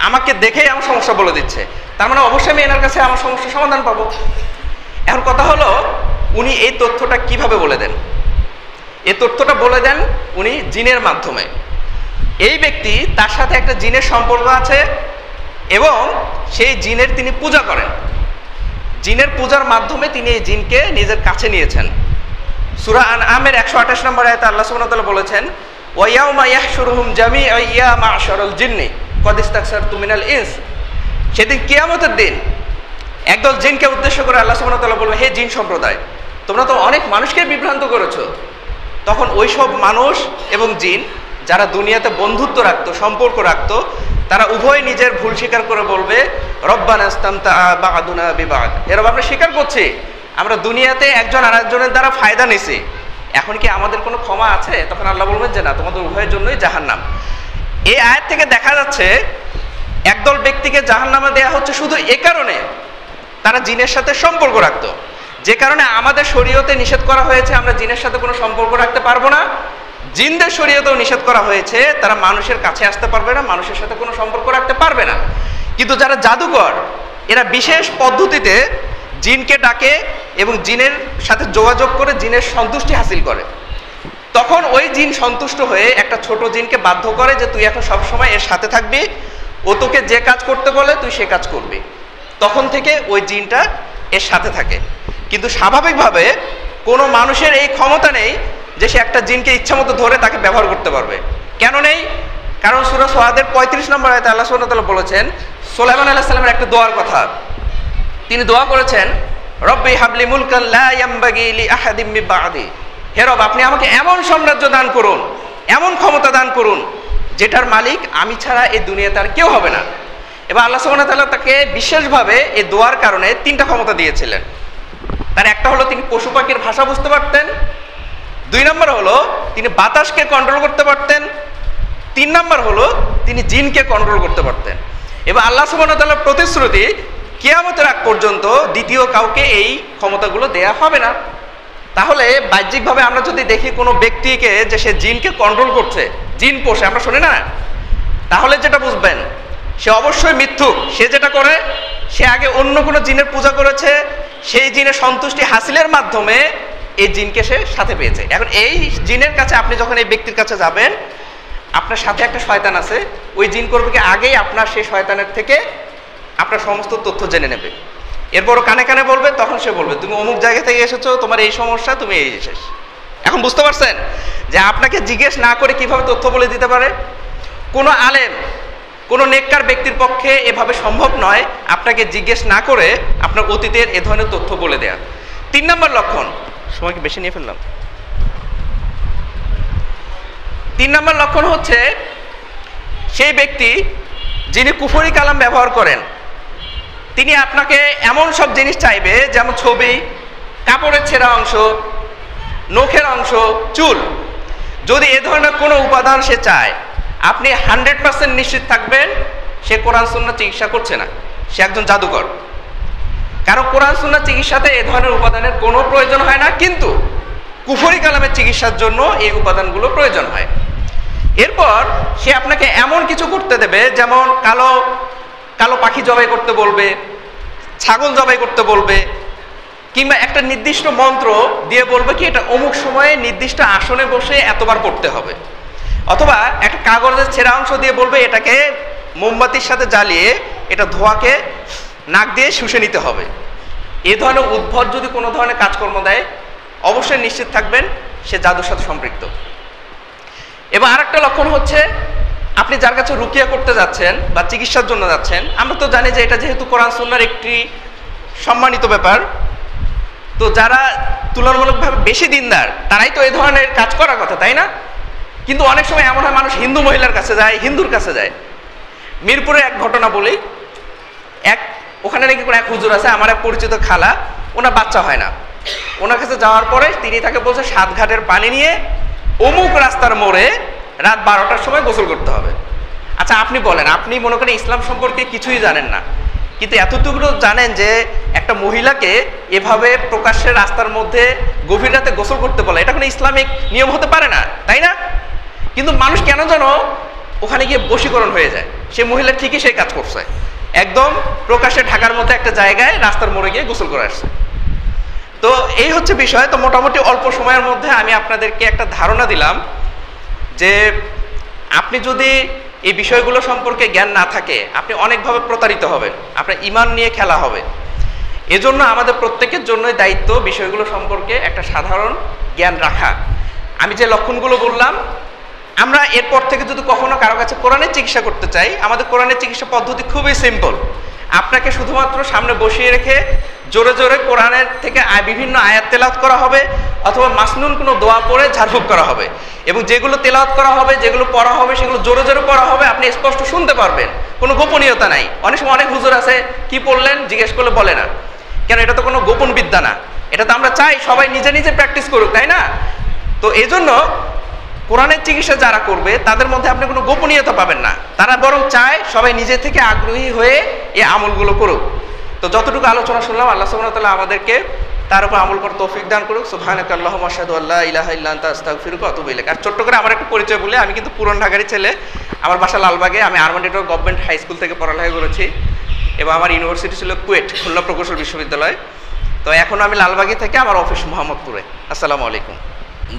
আমাকে দেখেই আমার সমস্যা বলে দিচ্ছে, তার মানে অবশ্যই আমি এনার কাছে আমার সমস্যার সমাধান পাবো। এখন কথা হলো, উনি এই তথ্যটা কিভাবে বলে দেন? এই তথ্যটা বলে দেন উনি জিনের মাধ্যমে। এই ব্যক্তি, তার সাথে একটা জিনের সম্পর্ক আছে এবং সেই জিনের তিনি পূজা করেন। জিনের পূজার মাধ্যমে তিনি এই জিনকে নিজের কাছে নিয়েছেন। সূরা আনআমের 128 নম্বর আয়াতে আল্লাহ সুবহানাহু ওয়া তাআলা বলেছেন, ওয়া ইয়াউমা ইয়াহশুরুহুম জামিআন ইয়া মা'শারাল জিন্নি ক্বাদ ইসতাকসারতুম মিনাল ইনস। সেদিন কিয়ামতের দিন একদল জিনকে উদ্দেশ্য করে আল্লাহ সুবহানাহু ওয়া তাআলা বলবে, হে জিন সম্প্রদায়, তোমরা তো অনেক মানুষকে বিভ্রান্ত করেছো। তখন ওই সব মানুষ এবং জিন যারা দুনিয়াতে বন্ধুত্ব রাখতো, সম্পর্ক রাখতো, তারা উভয় নিজের ভুল স্বীকার করে বলবে, রব্বানা ইসতামতা বা'দুনা বিবাদ। এরকম আমরা স্বীকার করছি আমরা দুনিয়াতে একজন আরেকজনের দ্বারা ফায়দা নিছি, এখন কি আমাদের কোনো ক্ষমা আছে? তখন আল্লাহ বলবেন যে না, তোমাদের উভয়ের জন্যই জাহান্নাম। এই আয়াত থেকে দেখা যাচ্ছে একদল ব্যক্তিকে জাহান্নামে দেয়া হচ্ছে শুধু এ কারণে তারা জিনের সাথে সম্পর্ক রাখতো, যে কারণে আমাদের শরীয়তে নিষেধ করা হয়েছে আমরা জিনের সাথে কোনো সম্পর্ক রাখতে পারবো না। জিনদের শরীয়তেও নিষেধ করা হয়েছে তারা মানুষের কাছে আসতে পারবে না, মানুষের সাথে কোনো সম্পর্ক রাখতে পারবে না। কিন্তু যারা জাদুকর, এরা বিশেষ পদ্ধতিতে জিনকে ডাকে এবং জিনের সাথে যোগাযোগ করে জিনের সন্তুষ্টি হাসিল করে। তখন ওই জিন সন্তুষ্ট হয়ে একটা ছোট জিনকে বাধ্য করে যে তুই এখন সবসময় এর সাথে থাকবি, ও তোকে যে কাজ করতে বলে তুই সে কাজ করবি। তখন থেকে ওই জিনটা এর সাথে থাকে। কিন্তু স্বাভাবিকভাবে কোনো মানুষের এই ক্ষমতা নেই যে সে একটা জিনকে ইচ্ছামতো ধরে তাকে ব্যবহার করতে পারবে। কেন নেই? কারণ সূরা সাদের 35 নম্বর আয়াতে আল্লাহ সুবহানাহু ওয়া তাআলা বলেছেন সুলাইমান আলাইহিস সালামের একটা দোয়ার কথা। তিনি দোয়া করেছেন, রব্বি হাবলি মুলকান লা ইয়ামবাগি লি আহাদিম মিন বা'দি। হে রব, আপনি আমাকে এমন সাম্রাজ্য দান করুন, এমন ক্ষমতা দান করুন যেটার মালিক আমি ছাড়া এই দুনিয়াতে আর কেউ হবে না। এবার আল্লাহ সুবহানাহু ওয়া তাআলা তাকে বিশেষভাবে এই দোয়ার কারণে 3টা ক্ষমতা দিয়েছিলেন। তার একটা হলো তিনি পশু পাখির ভাষা বুঝতে পারতেন, 2 নম্বর হলো তিনি বাতাসকে কন্ট্রোল করতে পারতেন, 3 নম্বর হলো তিনি জিনকে কন্ট্রোল করতে পারতেন। এবার আল্লাহ সুবহানাহু ওয়া তাআলার প্রতিশ্রুতি, কিয়ামতের আগ পর্যন্ত দ্বিতীয় কাউকে এই ক্ষমতাগুলো দেয়া হবে না। তাহলে বাহ্যিকভাবে আমরা যদি দেখি কোনো ব্যক্তিকে যে সে জিনকে কন্ট্রোল করছে, জিন পোষে, আমরা শুনি না, তাহলে যেটা বুঝবেন সে অবশ্যই মিথ্যুক। সে যেটা করে, সে আগে অন্য কোনো জিনের পূজা করেছে, সেই জিনের সন্তুষ্টি হাসিলের মাধ্যমে এই জিনকে সে সাথে পেয়েছে। এখন এই জিনের কাছে আপনি যখন এই ব্যক্তির কাছে যাবেন, আপনার সাথে একটা শয়তান আছে, ওই জিন করবে কি আগেই আপনার সেই শয়তানের থেকে আপনার সমস্ত তথ্য জেনে নেবে। এরপরও কানে কানে বলবে, তখন সে বলবে তুমি অমুক জায়গা থেকে এসেছো, তোমার এই সমস্যা, তুমি এই শেষ। এখন বুঝতে পারছেন যে আপনাকে জিজ্ঞেস না করে কিভাবে তথ্য বলে দিতে পারে? কোনো আলেম, কোনো নেককার ব্যক্তির পক্ষে এভাবে সম্ভব নয় আপনাকে জিজ্ঞেস না করে আপনার অতীতের এ ধরনের তথ্য বলে দেয়া। 3 নম্বর লক্ষণ, সময় কি বেশি নিয়ে ফেললাম? 3 নম্বর লক্ষণ হচ্ছে সেই ব্যক্তি যিনি কুফরি কালাম ব্যবহার করেন, তিনি আপনাকে এমন সব জিনিস চাইবে, যেমন ছবি, কাপড়ের ছেঁড়া অংশ, নখের অংশ, চুল। যদি এ ধরনের কোনো উপাদান সে চায়, আপনি 100% নিশ্চিত থাকবেন সে কোরআন সুন্নাহ চিকিৎসা করছে না, সে একজন জাদুকর। কারণ কোরআন সুন্নাহ চিকিৎসাতে এ ধরনের উপাদানের কোনো প্রয়োজন হয় না, কিন্তু কুফরি কালামের চিকিৎসার জন্য এই উপাদানগুলো প্রয়োজন হয়। এরপর সে আপনাকে এমন কিছু করতে দেবে, যেমন কালো কালো পাখি জবাই করতে বলবে, ছাগল জবাই করতে বলবে, কিংবা একটা নির্দিষ্ট মন্ত্র দিয়ে বলবে কি এটা অমুক সময়ে নির্দিষ্ট আসনে বসে এতবার পড়তে হবে, অথবা একটা কাগজের ছেঁড়া অংশ দিয়ে বলবে এটাকে মোমবাতির সাথে জ্বালিয়ে এটা ধোঁয়াকে নাক দিয়ে শুষে নিতে হবে। এ ধরনের উদ্ভট যদি কোনো ধরনের কাজকর্ম দেয়, অবশ্যই নিশ্চিত থাকবেন সে জাদুর সাথে সম্পৃক্ত। এবং আরেকটা লক্ষণ হচ্ছে, আপনি যার কাছে রুকিয়া করতে যাচ্ছেন বা চিকিৎসার জন্য যাচ্ছেন, আমরা তো জানি যে এটা যেহেতু কোরআন সুন্নাহর একটি সম্মানিত ব্যাপার, তো যারা তুলনামূলকভাবে বেশি দিনদার তারাই তো এই ধরনের কাজ করার কথা, তাই না? কিন্তু অনেক সময় এমন হয় মানুষ হিন্দু মহিলার কাছে যায়, হিন্দুর কাছে যায়। মিরপুরে এক ঘটনা বলি, ওখানে নাকি কোনো এক হুজুর আছে, আমার এক পরিচিত খালা, ওনার বাচ্চা হয় না। ওনার কাছে যাওয়ার পরে তিনি তাকে বলছে 7 ঘাটের পানি নিয়ে অমুক রাস্তার মোড়ে রাত 12টার সময় গোসল করতে হবে। আচ্ছা আপনি বলেন, আপনি মনে করেন ইসলাম সম্পর্কে কিছুই জানেন না, কিন্তু এতটুকু জানেন যে একটা মহিলাকে এভাবে প্রকাশ্যে রাস্তার মধ্যে গভীর রাতে গোসল করতে বলে, এটা কোনো ইসলামিক নিয়ম হতে পারে না, তাই না? কিন্তু মানুষ কেন যেন ওখানে গিয়ে বশীকরণ হয়ে যায়। সে মহিলা ঠিকই সেই কাজ করছে, একদম প্রকাশ্যে ঢাকার মধ্যে একটা জায়গায় রাস্তার মোড়ে গিয়ে গোসল করে আসছে। তো এই হচ্ছে বিষয়। তো মোটামুটি অল্প সময়ের মধ্যে আমি আপনাদেরকে একটা ধারণা দিলাম যে আপনি যদি এই বিষয়গুলো সম্পর্কে জ্ঞান না থাকে, আপনি অনেকভাবে প্রতারিত হবেন, আপনার ঈমান নিয়ে খেলা হবে। এজন্য আমাদের প্রত্যেকের জন্যই দায়িত্ব বিষয়গুলো সম্পর্কে একটা সাধারণ জ্ঞান রাখা। আমি যে লক্ষণগুলো বললাম, আমরা এরপর থেকে যদি কখনো কারো কাছে কোরআনের চিকিৎসা করতে চাই, আমাদের কোরআনের চিকিৎসা পদ্ধতি খুবই সিম্পল। আপনাকে শুধুমাত্র সামনে বসিয়ে রেখে জোরে জোরে কোরআনের থেকে বিভিন্ন আয়াত তেলাওয়াত করা হবে, অথবা মাসনুন কোনো দোয়া পড়ে ঝাড়ফুঁক করা হবে, এবং যেগুলো তেলাওয়াত করা হবে, যেগুলো পড়া হবে, সেগুলো জোরে জোরে পড়া হবে, আপনি স্পষ্ট শুনতে পারবেন, কোনো গোপনীয়তা নাই। অনেক সময় অনেক হুজুর আছে, কি পড়লেন জিজ্ঞেস করলে বলে না, কেন? এটা তো কোনো গোপন বিদ্যা না, এটা তো আমরা চাই সবাই নিজে নিজে প্র্যাকটিস করুক, তাই না? তো এই জন্য কোরআনের চিকিৎসা যারা করবে তাদের মধ্যে আপনি কোনো গোপনীয়তা পাবেন না, তারা বরং চায় সবাই নিজে থেকে আগ্রহী হয়ে এই আমলগুলো করুক। তো যতটুকু আলোচনা শুনলাম, আল্লাহ সুবহানাহু ওয়া তাআলা আমাদেরকে তার উপর আমল করার তৌফিক দান করুক। সুবহানাকা আল্লাহুম্মা আশহাদু আল্লা ইলাহা ইল্লা আনতা আস্তাগফিরুকা ওয়া আতুবু ইলাইক। আর ছোট্ট করে আমার একটা পরিচয় বলে, আমি কিন্তু পুরান ঢাকারই ছেলে, আমার বাসা লালবাগে, আমি আরমান্ডিটো গভর্নমেন্ট হাই স্কুল থেকে পড়ালেখা করেছি, এবং আমার ইউনিভার্সিটি ছিল কুয়েট, খুলনা প্রকৌশল বিশ্ববিদ্যালয়। তো এখন আমি লালবাগে থেকে, আমার অফিস মোহাম্মদপুরে। আসসালামু আলাইকুম।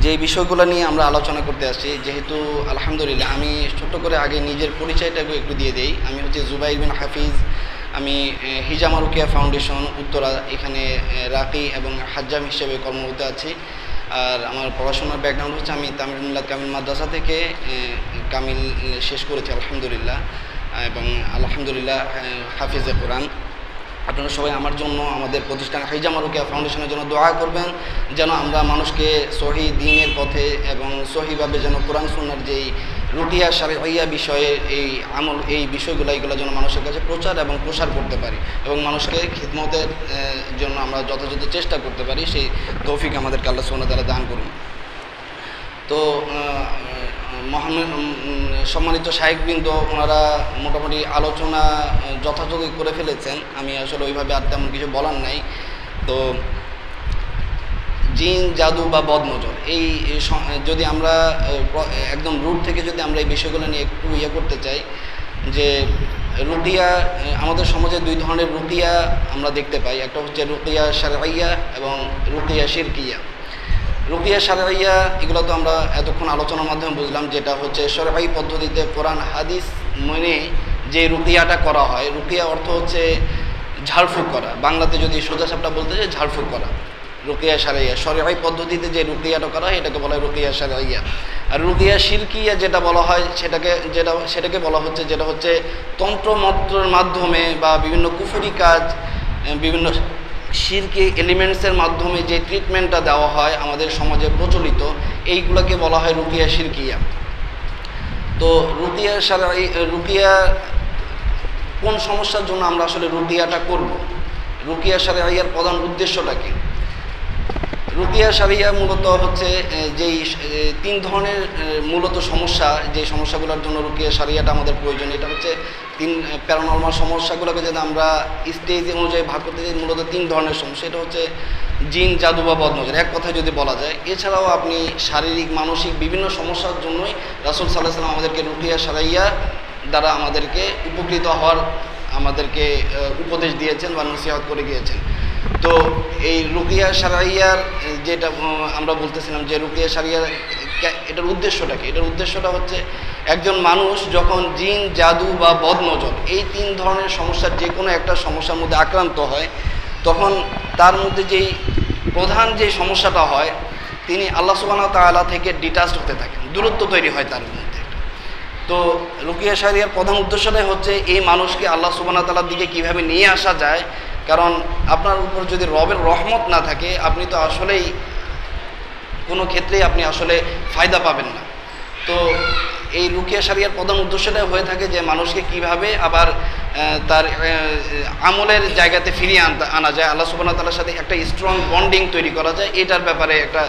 যে বিষয়গুলো নিয়ে আমরা আলোচনা করতে আসছি, যেহেতু আলহামদুলিল্লাহ আমি ছোট্ট করে আগে নিজের পরিচয়টাকে একটু দিয়ে দেই। আমি হচ্ছে জুবাইর বিন হাফিজ, আমি হিজামা রুকিয়া ফাউন্ডেশন উত্তরা এখানে রাকি এবং হাজ্জাম হিসেবে কর্মরত আছি। আর আমার পড়াশোনার ব্যাকগ্রাউন্ড হচ্ছে, আমি তামিল মিল্লাত কামিল মাদ্রাসা থেকে কামিল শেষ করেছি আলহামদুলিল্লাহ, এবং আলহামদুলিল্লাহ হাফিজে কোরআন। আপনারা সবাই আমার জন্য, আমাদের প্রতিষ্ঠান হিজামা রুকিয়া ফাউন্ডেশনের জন্য দোয়া করবেন, যেন আমরা মানুষকে সহি দ্বীনের পথে এবং সহিভাবে যেন কোরআন সুন্নাহর যেই রুকিয়া শারঈয়া বিষয়ে এই আমল, এই বিষয়গুলো, এইগুলো যেন মানুষের কাছে প্রচার এবং প্রসার করতে পারি, এবং মানুষকে খিদমতের জন্য আমরা যথাযথ চেষ্টা করতে পারি, সেই তৌফিক আমাদেরকে আল্লাহ সুবহানাহু ওয়া তাআলা দান করুন। তো সম্মানিত শায়েখবৃন্দ, ওনারা মোটামুটি আলোচনা যথাযথ করে ফেলেছেন, আমি আসলে ওইভাবে আর তেমন কিছু বলার নাই। তো জিন জাদু বা বদনজর এই যদি আমরা একদম রুট থেকে যদি আমরা এই বিষয়গুলো নিয়ে একটু করতে চাই, যে রুকিয়া আমাদের সমাজে দুই ধরনের রুকিয়া আমরা দেখতে পাই। একটা হচ্ছে রুকিয়া শারঈয়া এবং রুকিয়া শিরকিয়া। রুকিয়া শারঈয়া এগুলো তো আমরা এতক্ষণ আলোচনার মাধ্যমে বুঝলাম, যেটা হচ্ছে শরঈ পদ্ধতিতে কোরআন হাদিস মেনে যে রুকিয়াটা করা হয়। রুকিয়া অর্থ হচ্ছে ঝাড়ফুঁক করা, বাংলাতে যদি সোজাসাপটা বলতে চাই ঝাড়ফুঁক করা। রুকিয়া শারঈয়া শরঈ পদ্ধতিতে যে রুকিয়াটা করা হয় এটাকে বলা হয় রুকিয়া শারঈয়া। আর রুকিয়া শিরকিয়া যেটা বলা হয় সেটাকে বলা হচ্ছে যেটা হচ্ছে তন্ত্রমন্ত্রের মাধ্যমে বা বিভিন্ন কুফরি কাজ, বিভিন্ন শিরকি এলিমেন্টসের মাধ্যমে যে ট্রিটমেন্টটা দেওয়া হয় আমাদের সমাজে প্রচলিত, এইগুলোকে বলা হয় রুকিয়া শিরকিয়া। তো রুকিয়া কোন সমস্যার জন্য আমরা আসলে রুকিয়াটা করব? রুকিয়া শারঈয়ার প্রধান উদ্দেশ্যটা কি? রুকিয়া শারঈয়া মূলত হচ্ছে যেই তিন ধরনের মূলত সমস্যা, যে সমস্যাগুলোর জন্য রুকিয়া শারঈয়াটা আমাদের প্রয়োজন। এটা হচ্ছে প্যারানরমাল সমস্যাগুলোকে যদি আমরা স্টেজ অনুযায়ী ভাগ করতে চাই, মূলত তিন ধরনের সমস্যা। এটা হচ্ছে জিন জাদু বা বদনজর, এক কথায় যদি বলা যায়। এছাড়াও আপনি শারীরিক মানসিক বিভিন্ন সমস্যার জন্যই রাসূল সাল্লাল্লাহু আলাইহি ওয়াসাল্লাম আমাদেরকে রুকিয়া শারঈয়া দ্বারা আমাদেরকে উপকৃত হওয়ার আমাদেরকে উপদেশ দিয়েছেন বা নসিহত করে গিয়েছেন। তো এই রুকিয়া শারঈয়ার যেটা আমরা বলতেছিলাম যে রুকিয়া শারঈয়ার এটার উদ্দেশ্যটা কি? এটার উদ্দেশ্যটা হচ্ছে একজন মানুষ যখন জিন জাদু বা বদনজর এই তিন ধরনের সমস্যার যে কোনো একটা সমস্যার মধ্যে আক্রান্ত হয়, তখন তার মধ্যে যেই প্রধান যে সমস্যাটা হয়, তিনি আল্লাহ সুবহানাহু ওয়া তাআলা থেকে ডিটাচড হতে থাকেন, দূরত্ব তৈরি হয় তার মধ্যে। তো রুকিয়া শারঈয়ার প্রধান উদ্দেশ্যটাই হচ্ছে এই মানুষকে আল্লাহ সুবহানাহু ওয়া তাআলার দিকে কীভাবে নিয়ে আসা যায়। কারণ আপনার উপর যদি রবের রহমত না থাকে, আপনি তো আসলেই কোনো ক্ষেত্রেই আপনি আসলে ফায়দা পাবেন না। তো এই রুকিয়া শারঈয়ার প্রধান উদ্দেশ্যটাই হয়ে থাকে যে মানুষকে কিভাবে আবার তার আমলের জায়গাতে ফিরিয়ে আনা যায়, আল্লাহ সুবহানাহু ওয়া তাআলার সাথে একটা স্ট্রং বন্ডিং তৈরি করা যায়, এটার ব্যাপারে একটা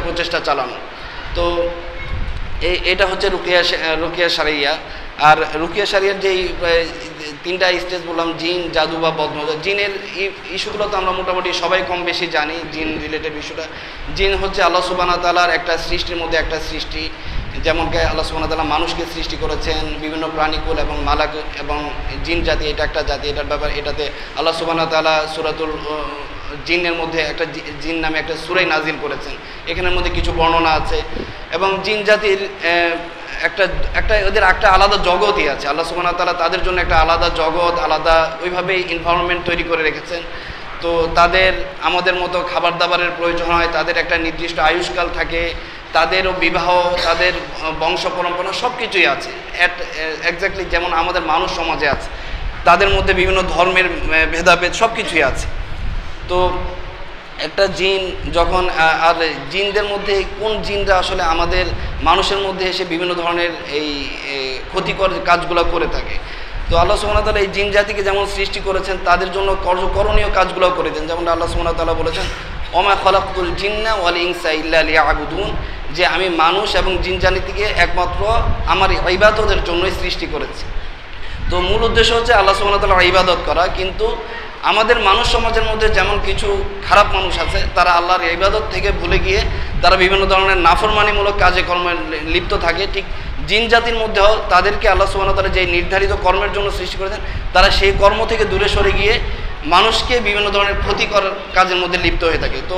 প্রচেষ্টা চালানো। তো এটা হচ্ছে রুকিয়া শারঈয়া। আর রুকিয়া শারঈয়ার যেই তিনটা স্টেজ বললাম, জিন জাদু বা বদনজর। জিনের ইস্যুগুলো তো আমরা মোটামুটি সবাই কম বেশি জানি। জিন রিলেটেড ইস্যুটা, জিন হচ্ছে আল্লাহ সুবহানাহু ওয়া তাআলার একটা সৃষ্টির মধ্যে একটা সৃষ্টি। যেমনকি আল্লাহ সুবহানাহু ওয়া তাআলা মানুষকে সৃষ্টি করেছেন, বিভিন্ন প্রাণীকুল এবং মালাক এবং জিন জাতি, এটা একটা জাতি। এটার ব্যাপার এটাতে আল্লাহ সুবহানাহু ওয়া তাআলা সূরাতুল জিনের মধ্যে একটা জিন নামে একটা সূরা নাজিল করেছেন, এখানের মধ্যে কিছু বর্ণনা আছে। এবং জিন জাতির একটা ওদের একটা আলাদা জগতই আছে। আল্লাহ সুবহানাহু ওয়া তাআলা তাদের জন্য একটা আলাদা জগৎ, আলাদা ওইভাবেই এনভায়রনমেন্ট তৈরি করে রেখেছেন। তো তাদের আমাদের মতো খাবার দাবারের প্রয়োজন হয়, তাদের একটা নির্দিষ্ট আয়ুষ্কাল থাকে, তাদেরও বিবাহ, তাদের বংশ পরম্পরা সব কিছুই আছে এক্স্যাক্টলি যেমন আমাদের মানুষ সমাজে আছে। তাদের মধ্যে বিভিন্ন ধর্মের ভেদাভেদ সব কিছুই আছে। তো একটা জিন যখন, আর জিনদের মধ্যে কোন জিনরা আসলে আমাদের মানুষের মধ্যে এসে বিভিন্ন ধরনের এই ক্ষতিকর কাজগুলো করে থাকে। তো আল্লাহ সুবহানাহু ওয়া তাআলা এই জিন জাতিকে যেমন সৃষ্টি করেছেন, তাদের জন্য করণীয় কাজগুলো করে দেন। যেমন আল্লাহ সুবহানাহু ওয়া তাআলা বলেছেন, ওমা খালাকতুল জিন্না ওয়াল ইনসা ইল্লা লিয়াবুদুন, যে আমি মানুষ এবং জিন জাতিকে একমাত্র আমার ইবাদতের জন্যই সৃষ্টি করেছি। তো মূল উদ্দেশ্য হচ্ছে আল্লাহ সুবহানাহু ওয়া তাআলার ইবাদত করা। কিন্তু আমাদের মানুষ সমাজের মধ্যে যেমন কিছু খারাপ মানুষ আছে, তারা আল্লাহর ইবাদত থেকে ভুলে গিয়ে তারা বিভিন্ন ধরনের নাফরমানিমূলক কাজে কর্মে লিপ্ত থাকে। ঠিক জিন জাতির মধ্যেও তাদেরকে আল্লাহ সুবহানাহু ওয়া তাআলা যে নির্ধারিত কর্মের জন্য সৃষ্টি করেছেন, তারা সেই কর্ম থেকে দূরে সরে গিয়ে মানুষকে বিভিন্ন ধরনের ক্ষতিকর কাজের মধ্যে লিপ্ত হয়ে থাকে। তো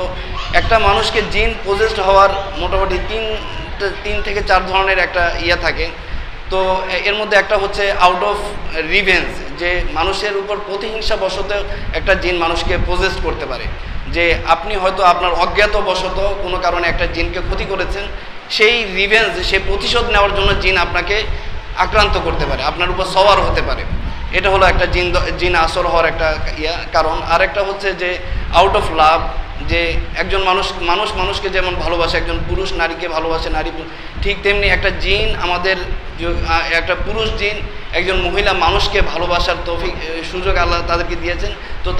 একটা মানুষকে জিন পজেসড হওয়ার মোটামুটি তিন থেকে চার ধরনের একটা থাকে। তো এর মধ্যে একটা হচ্ছে আউট অফ রিভেঞ্জ, যে মানুষের উপর প্রতিহিংসা বশত একটা জিন মানুষকে পজেসড করতে পারে। যে আপনি হয়তো আপনার অজ্ঞাত বশত কোনো কারণে একটা জিনকে ক্ষতি করেছেন, সেই রিভেঞ্জ, সেই প্রতিশোধ নেওয়ার জন্য জিন আপনাকে আক্রান্ত করতে পারে, আপনার উপর সওয়ার হতে পারে। এটা হলো একটা জিন আসর হওয়ার একটা কারণ। আর একটা হচ্ছে যে আউট অফ লাভ, যে একজন মানুষকে যেমন ভালোবাসে, একজন পুরুষ নারীকে ভালোবাসে, নারী ঠিক তেমনি একটা জিন, আমাদের একটা পুরুষ জিন একজন মহিলা মানুষকে ভালোবাসার সুযোগ আল্লাহ তাদেরকে দিয়েছেন। তো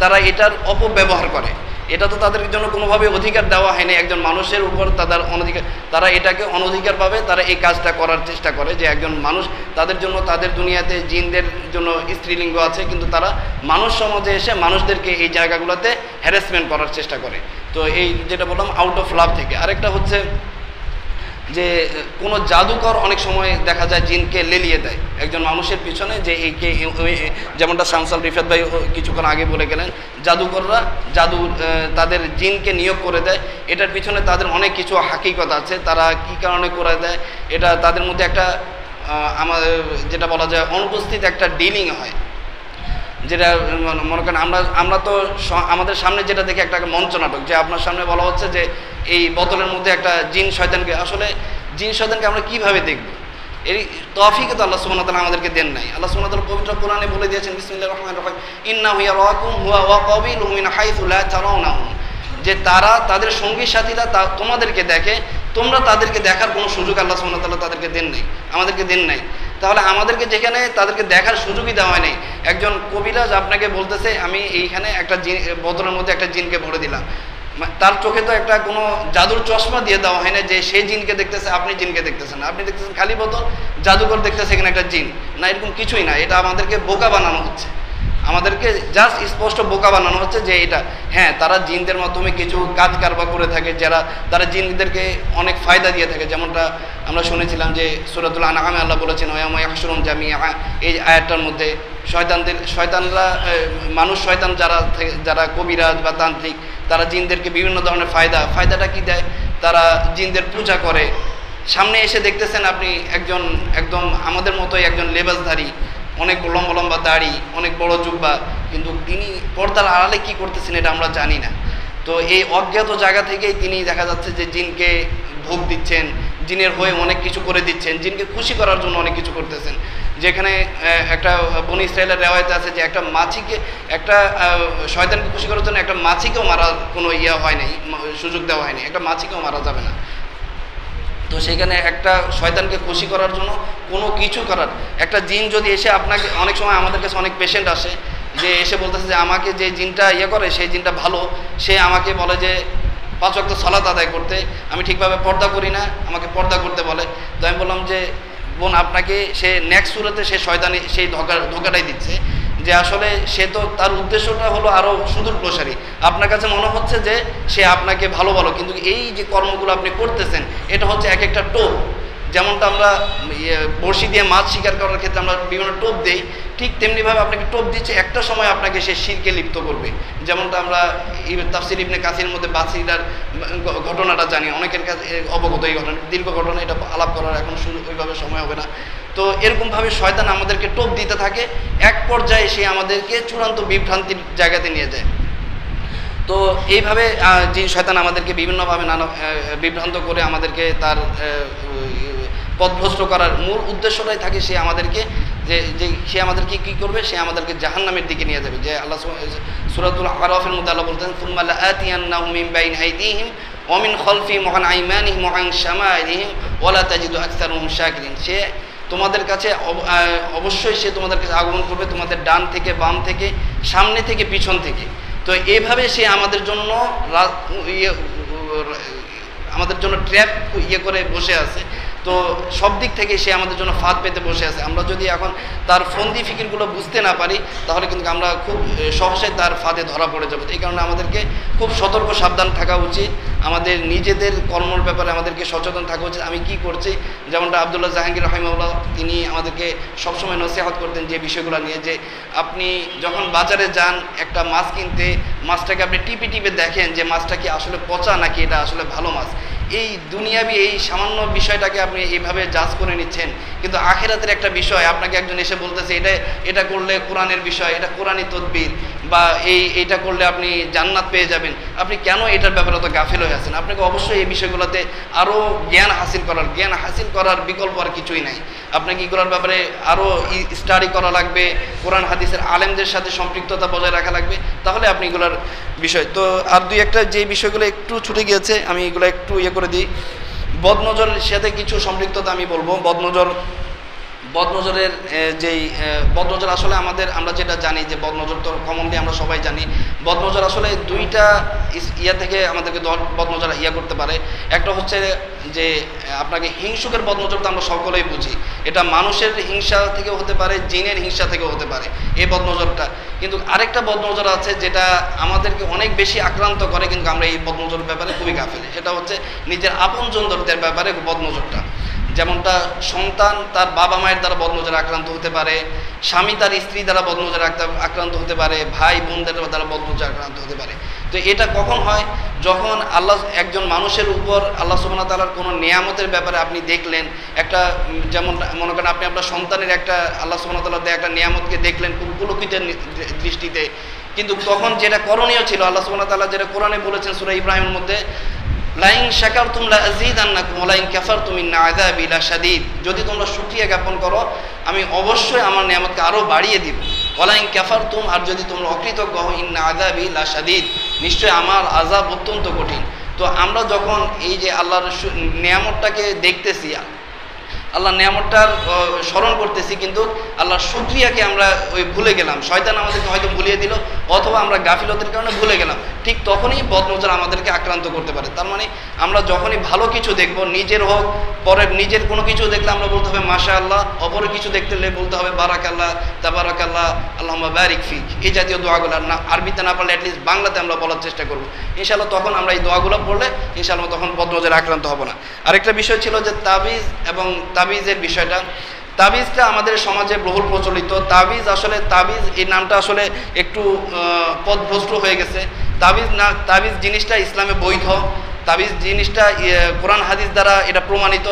তারা এটার অপব্যবহার করে। এটা তো তাদের জন্য কোনোভাবে অধিকার দেওয়া হয়নি, একজন মানুষের উপর তাদের অনধিকার, তারা এটাকে অনধিকারভাবে তারা এই কাজটা করার চেষ্টা করে যে একজন মানুষ, তাদের জন্য তাদের দুনিয়াতে জিনদের জন্য স্ত্রীলিঙ্গ আছে, কিন্তু তারা মানুষ সমাজে এসে মানুষদেরকে এই জায়গাগুলোতে হ্যারাসমেন্ট করার চেষ্টা করে। তো এই যেটা বললাম আউট অফ লাভ থেকে। আরেকটা হচ্ছে যে কোনো জাদুকর অনেক সময় দেখা যায় জিনকে লেলিয়ে দেয় একজন মানুষের পিছনে, যে এইকে যেমনটা শামসাল রিফাত ভাই কিছুক্ষণ আগে বলে গেলেন, জাদুকররা তাদের জিনকে নিয়োগ করে দেয়। এটার পিছনে তাদের অনেক কিছু হাকিকত আছে, তারা কি কারণে করে দেয়, এটা তাদের মধ্যে একটা আমাদের যেটা বলা যায় অনুপস্থিত একটা ডিলিং হয়, যেটা মনে করেন আমরা তো আমাদের সামনে যেটা দেখি একটা মঞ্চ নাটক, যে আপনার সামনে বলা হচ্ছে যে এই বোতলের মধ্যে একটা জিন শয়তানকে, আসলে জিন শয়তানকে আমরা কিভাবে দেখব, এই তৌফিক তো আল্লাহ সুবহানাহু ওয়া তাআলা আমাদেরকে দেন নাই। আল্লাহ সুবহানাহু ওয়া তাআলা পবিত্র কোরআনে বলে দিয়েছেন বিসমিল্লাহির রহমানির রহিম, ইন্নাহু ইয়ারাকুম হুয়া ওয়া কাবিলুহু মিন হাইসু লা তারাউনাহুম, যে তারা তাদের সঙ্গী সাথীরা তোমাদেরকে দেখে, তোমরা তাদেরকে দেখার কোনো সুযোগ আল্লাহ সুবহানাহু ওয়া তাআলা তাদেরকে দেন নাই, আমাদেরকে দেন নাই। তাহলে আমাদেরকে যেখানে তাদেরকে দেখার সুযোগই দেওয়া হয় নাই, একজন কবিরাজ আপনাকে বলতেছে আমি এইখানে একটা বোতলের মধ্যে একটা জিনকে ভরে দিলাম, তার চোখে তো একটা কোনো জাদুর চশমা দিয়ে দেওয়া হয় না যে সে জিনকে দেখতেছে, আপনি জিনকে দেখতেছেন না, আপনি দেখতেছেন খালি বোতল, জাদুকর দেখতেছে এখানে একটা জিন, না এরকম কিছুই না। এটা আমাদেরকে বোকা বানানো হচ্ছে, আমাদেরকে জাস্ট স্পষ্ট বোকা বানানো হচ্ছে যে এটা হ্যাঁ তারা জিনদের মাধ্যমে কিছু কাজ কারবার করে থাকে, তারা জিনদেরকে অনেক ফায়দা দিয়ে থাকে। যেমনটা আমরা শুনেছিলাম যে সূরাতুল আনআমে আল্লাহ বলেছেন ওয়ায়াউমা ইয়াহশুরুহুম জামিআ, এই আয়াতটার মধ্যে শয়তানরা মানুষ শয়তান যারা কবিরাজ বা তান্ত্রিক, তারা জিনদেরকে বিভিন্ন ধরনের ফায়দাটা কি দেয়, তারা জিনদের পূজা করে। সামনে এসে দেখতেছেন আপনি একদম আমাদের মতোই একজন লেবাসধারী, অনেক লম্বা লম্বা দাড়ি, অনেক বড় জুব্বা, কিন্তু তিনি পর্দার আড়ালে কি করতেছেন এটা আমরা জানি না। তো এই অজ্ঞাত জায়গা থেকেই তিনি দেখা যাচ্ছে যে জিনকে ভোগ দিচ্ছেন, জিনের হয়ে অনেক কিছু করে দিচ্ছেন, জিনকে খুশি করার জন্য অনেক কিছু করতেছেন। যেখানে একটা বনী ইসরায়েলের রেওয়ায়েতে আছে যে একটা মাছিকে, একটা শয়তানকে খুশি করার জন্য একটা মাছিকেও মারার কোনো হয় নাই, সুযোগ দেওয়া হয়নি, একটা মাছিকেও মারা যাবে না। তো সেখানে একটা শয়তানকে খুশি করার জন্য কোনো কিছু করার, একটা জিন যদি এসে আপনাকে, অনেক সময় আমাদের কাছে অনেক পেশেন্ট আসে যে এসে বলতেছে যে আমাকে যে জিনটা করে সেই জিনটা ভালো, সে আমাকে বলে যে 5 ওয়াক্ত সালাত আদায় করতে, আমি ঠিকভাবে পর্দা করি না, আমাকে পর্দা করতে বলে। তো আমি বললাম যে বোন আপনাকে সে নেক্সট সুরাতে সে শয়তানি সেই ধোকাটাই দিচ্ছে, যে আসলে সে তো তার উদ্দেশ্যটা হলো আরও সুদূর প্রসারী। আপনার কাছে মনে হচ্ছে যে সে আপনাকে ভালো, কিন্তু এই যে কর্মগুলো আপনি করতেছেন এটা হচ্ছে এক একটা টোপ। যেমনটা আমরা বড়শি দিয়ে মাছ শিকার করার ক্ষেত্রে আমরা বিভিন্ন টোপ দিই, ঠিক তেমনিভাবে আপনাকে টোপ দিচ্ছে, একটা সময় আপনাকে সে শিরকে লিপ্ত করবে। যেমনটা আমরা তাফসির ইবনে কাসির মধ্যে বাছিরার ঘটনাটা জানি, অনেকের কাছে অবগত এই ঘটনা, দীর্ঘ ঘটনা, এটা আলাপ করার এখন ওইভাবে সময় হবে না। তো এরকমভাবে শয়তান আমাদেরকে টোপ দিতে থাকে, এক পর্যায়ে সে আমাদেরকে চূড়ান্ত বিভ্রান্তির জায়গাতে নিয়ে যায়। তো এইভাবে যে শয়তান আমাদেরকে বিভিন্নভাবে নানা বিভ্রান্ত করে আমাদেরকে তার পথভ্রষ্ট করার মূল উদ্দেশ্যটাই থাকে সে আমাদেরকে সে আমাদেরকে কী করবে, সে আমাদেরকে জাহান্নামের দিকে নিয়ে যাবে। যে আল্লাহ সূরাতুল আরাফের মধ্যে আল্লাহ বলতেন সুম্মা লাআতিয়ান্নাহুম মিন বাইনি আইদিহিম ওয়া মিন খালফিহিম ওয়া আন আইমানিহিম ওয়া আন শামাইলিহিম ওয়া লা তাজিদু আকসারুহুম শাকিরিন, সে তোমাদের কাছে অবশ্যই সে তোমাদের কাছে আগমন করবে, তোমাদের ডান থেকে বাম থেকে, সামনে থেকে পিছন থেকে। তো এইভাবে সে আমাদের জন্য ট্র্যাপ করে বসে আছে। তো সব দিক থেকে সে আমাদের জন্য ফাঁদ পেতে বসে আছে। আমরা যদি এখন তার ফন্দি ফিকিরগুলো বুঝতে না পারি তাহলে কিন্তু আমরা খুব সহজেই তার ফাঁদে ধরা পড়ে যাবো। এই কারণে আমাদেরকে খুব সতর্ক সাবধান থাকা উচিত, আমাদের নিজেদের কর্মের ব্যাপারে আমাদেরকে সচেতন থাকা উচিত। আমি কি করছি, যেমনটা আব্দুল্লাহ জাহাঙ্গীর রাহিমাহুল্লাহ তিনি আমাদেরকে সবসময় নসিহত করতেন যে বিষয়গুলো নিয়ে, যে আপনি যখন বাজারে যান একটা মাছ কিনতে, মাছটাকে আপনি টিপে দেখেন যে মাছটা কি আসলে পচা নাকি এটা আসলে ভালো মাছ। এই দুনিয়াবি এই সামান্য বিষয়টাকে আপনি এইভাবে জাজ করে নিচ্ছেন, কিন্তু আখিরাতের একটা বিষয় আপনাকে একজন এসে বলতেছে এটা করলে কোরআনের বিষয়, এটা কোরআনী তদবির, বা এইটা করলে আপনি জান্নাত পেয়ে যাবেন, আপনি কেন এটার ব্যাপারে তো গাফিল হয়ে আছেন? আপনাকে অবশ্যই এই বিষয়গুলোতে আরও জ্ঞান হাসিল করার বিকল্প আর কিছুই নাই। আপনাকে এগুলোর ব্যাপারে আরও স্টাডি করা লাগবে, কোরআন হাদিসের আলেমদের সাথে সম্পৃক্ততা বজায় রাখা লাগবে, তাহলে আপনি এগুলোর বিষয়। তো আর দুই একটা যে বিষয়গুলো একটু ছুটে গিয়েছে আমি এগুলো একটু করে দিই। বদনজরের সাথে কিছু সম্পৃক্ততা আমি বলবো। বদনজরের যেই বদনজর আসলে আমরা যেটা জানি যে বদনজর তো কমনলি আমরা সবাই জানি, বদনজর আসলে দুইটা ইয়া থেকে আমাদেরকে বদনজর ইয়া করতে পারে। একটা হচ্ছে যে আপনাকে হিংসুকের বদনজর তো আমরা সকলেই বুঝি, এটা মানুষের হিংসা থেকেও হতে পারে, জিনের হিংসা থেকেও হতে পারে এই বদনজরটা। কিন্তু আরেকটা বদনজর আছে যেটা আমাদেরকে অনেক বেশি আক্রান্ত করে, কিন্তু আমরা এই বদনজরের ব্যাপারে খুবই গাফেল। সেটা হচ্ছে নিজের আপনজনদের ব্যাপারে বদনজরটা। যেমনটা সন্তান তার বাবা মায়ের দ্বারা বদনজরে আক্রান্ত হতে পারে, স্বামী তার স্ত্রী দ্বারা বদনজরে আক্রান্ত হতে পারে, ভাই বোনদের দ্বারা বদনজরে আক্রান্ত হতে পারে। তো এটা কখন হয়? যখন আল্লাহ একজন মানুষের উপর আল্লাহ সুবহানাহু ওয়া তাআলার কোনো নিয়ামতের ব্যাপারে আপনি দেখলেন, একটা যেমন মনে করেন আপনি আপনার সন্তানের একটা আল্লাহ সুবহানাহু ওয়া তাআলা দেয়া একটা নিয়ামতকে দেখলেন পুলকিতের দৃষ্টিতে, কিন্তু তখন যেটা করণীয় ছিল আল্লাহ সুবহানাহু ওয়া তাআলা যেটা কোরআনে বলেছেন সূরা ইব্রাহিমের মধ্যে, লাইন শাকারতুম লাযীদান্নাকুম ওয়া লাইন কাফারতুম ইন্না আযাবি লাশাদীদ, যদি তোমরা শুকরিয়া জ্ঞাপন করো আমি অবশ্যই আমার নিয়ামতকে আরও বাড়িয়ে দিব। ওয়া লাইন কাফারতুম, আর যদি তোমরা অকৃতজ্ঞ হও, ইন্না আযাবি লাশাদীদ, নিশ্চয়ই আমার আযাব অত্যন্ত কঠিন। তো আমরা যখন এই যে আল্লাহর নিয়ামতটাকে দেখতেছি, আল্লাহর নিয়ামতটার স্মরণ করতেছি, কিন্তু আল্লাহর শুকরিয়াকে আমরা ভুলে গেলাম, শয়তান আমাদেরকে হয়তো ভুলিয়ে দিল, অথবা আমরা গাফিলতের কারণে ভুলে গেলাম, ঠিক তখনই বদনজর আমাদেরকে আক্রান্ত করতে পারে। তার মানে আমরা যখনই ভালো কিছু দেখব, নিজের হোক পরের, নিজের কোনো কিছু দেখলে আমরা বলতে হবে মাশা আল্লাহ, অপরের কিছু দেখতে বলতে হবে বারাকাল্লাহ, তাবারাকাল্লাহ, আল্লাহুম্মা বারিক ফিক, এই জাতীয় দোয়াগুলো না আরবিতে না পারলে অ্যাটলিস্ট বাংলাতে আমরা বলার চেষ্টা করব ইনশাআল্লাহ। তখন আমরা এই দোয়াগুলো পড়লে ইনশাআল্লাহ তখন বদনজরে আক্রান্ত হব না। আরেকটা বিষয় ছিল যে তাবিজ এবং তাবিজের বিষয়টা। তাবিজটা আমাদের সমাজে বহুল প্রচলিত। তাবিজ আসলে তাবিজ এই নামটা আসলে একটু পথভ্রষ্ট হয়ে গেছে। তাবিজ জিনিসটা ইসলামে বৈধ, তাবিজ জিনিসটা কোরআন হাদিস দ্বারা এটা প্রমাণিত,